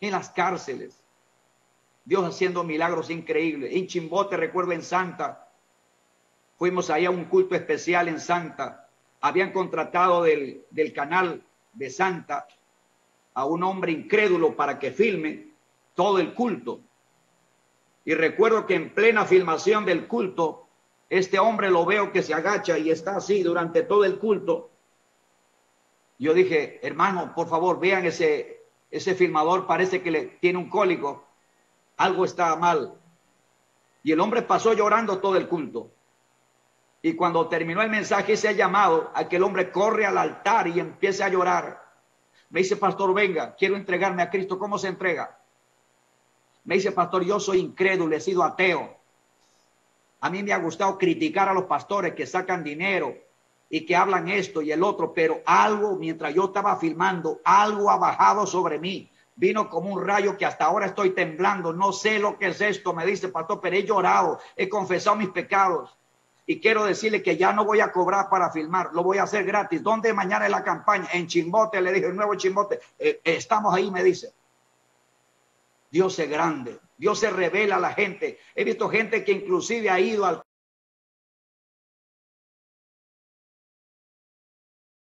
En las cárceles, Dios haciendo milagros increíbles. En Chimbote, recuerdo en Santa, fuimos ahí a un culto especial en Santa. Habían contratado del canal de Santa a un hombre incrédulo para que filme todo el culto. Y recuerdo que en plena filmación del culto, este hombre lo veo que se agacha y está así durante todo el culto. Yo dije, hermano, por favor, vean ese filmador, parece que le tiene un cólico. Algo está mal. Y el hombre pasó llorando todo el culto. Y cuando terminó el mensaje, ese llamado, aquel hombre corre al altar y empieza a llorar. Me dice, pastor, venga, quiero entregarme a Cristo. ¿Cómo se entrega? Me dice, pastor, yo soy incrédulo, he sido ateo. A mí me ha gustado criticar a los pastores que sacan dinero y que hablan esto y el otro, pero algo, mientras yo estaba filmando, algo ha bajado sobre mí. Vino como un rayo que hasta ahora estoy temblando. No sé lo que es esto, me dice, pastor, pero he llorado, he confesado mis pecados. Y quiero decirle que ya no voy a cobrar para filmar, lo voy a hacer gratis. ¿Dónde mañana es la campaña? En Chimbote, le dije, el nuevo Chimbote. Estamos ahí, me dice. Dios es grande, Dios se revela a la gente. He visto gente que inclusive ha ido al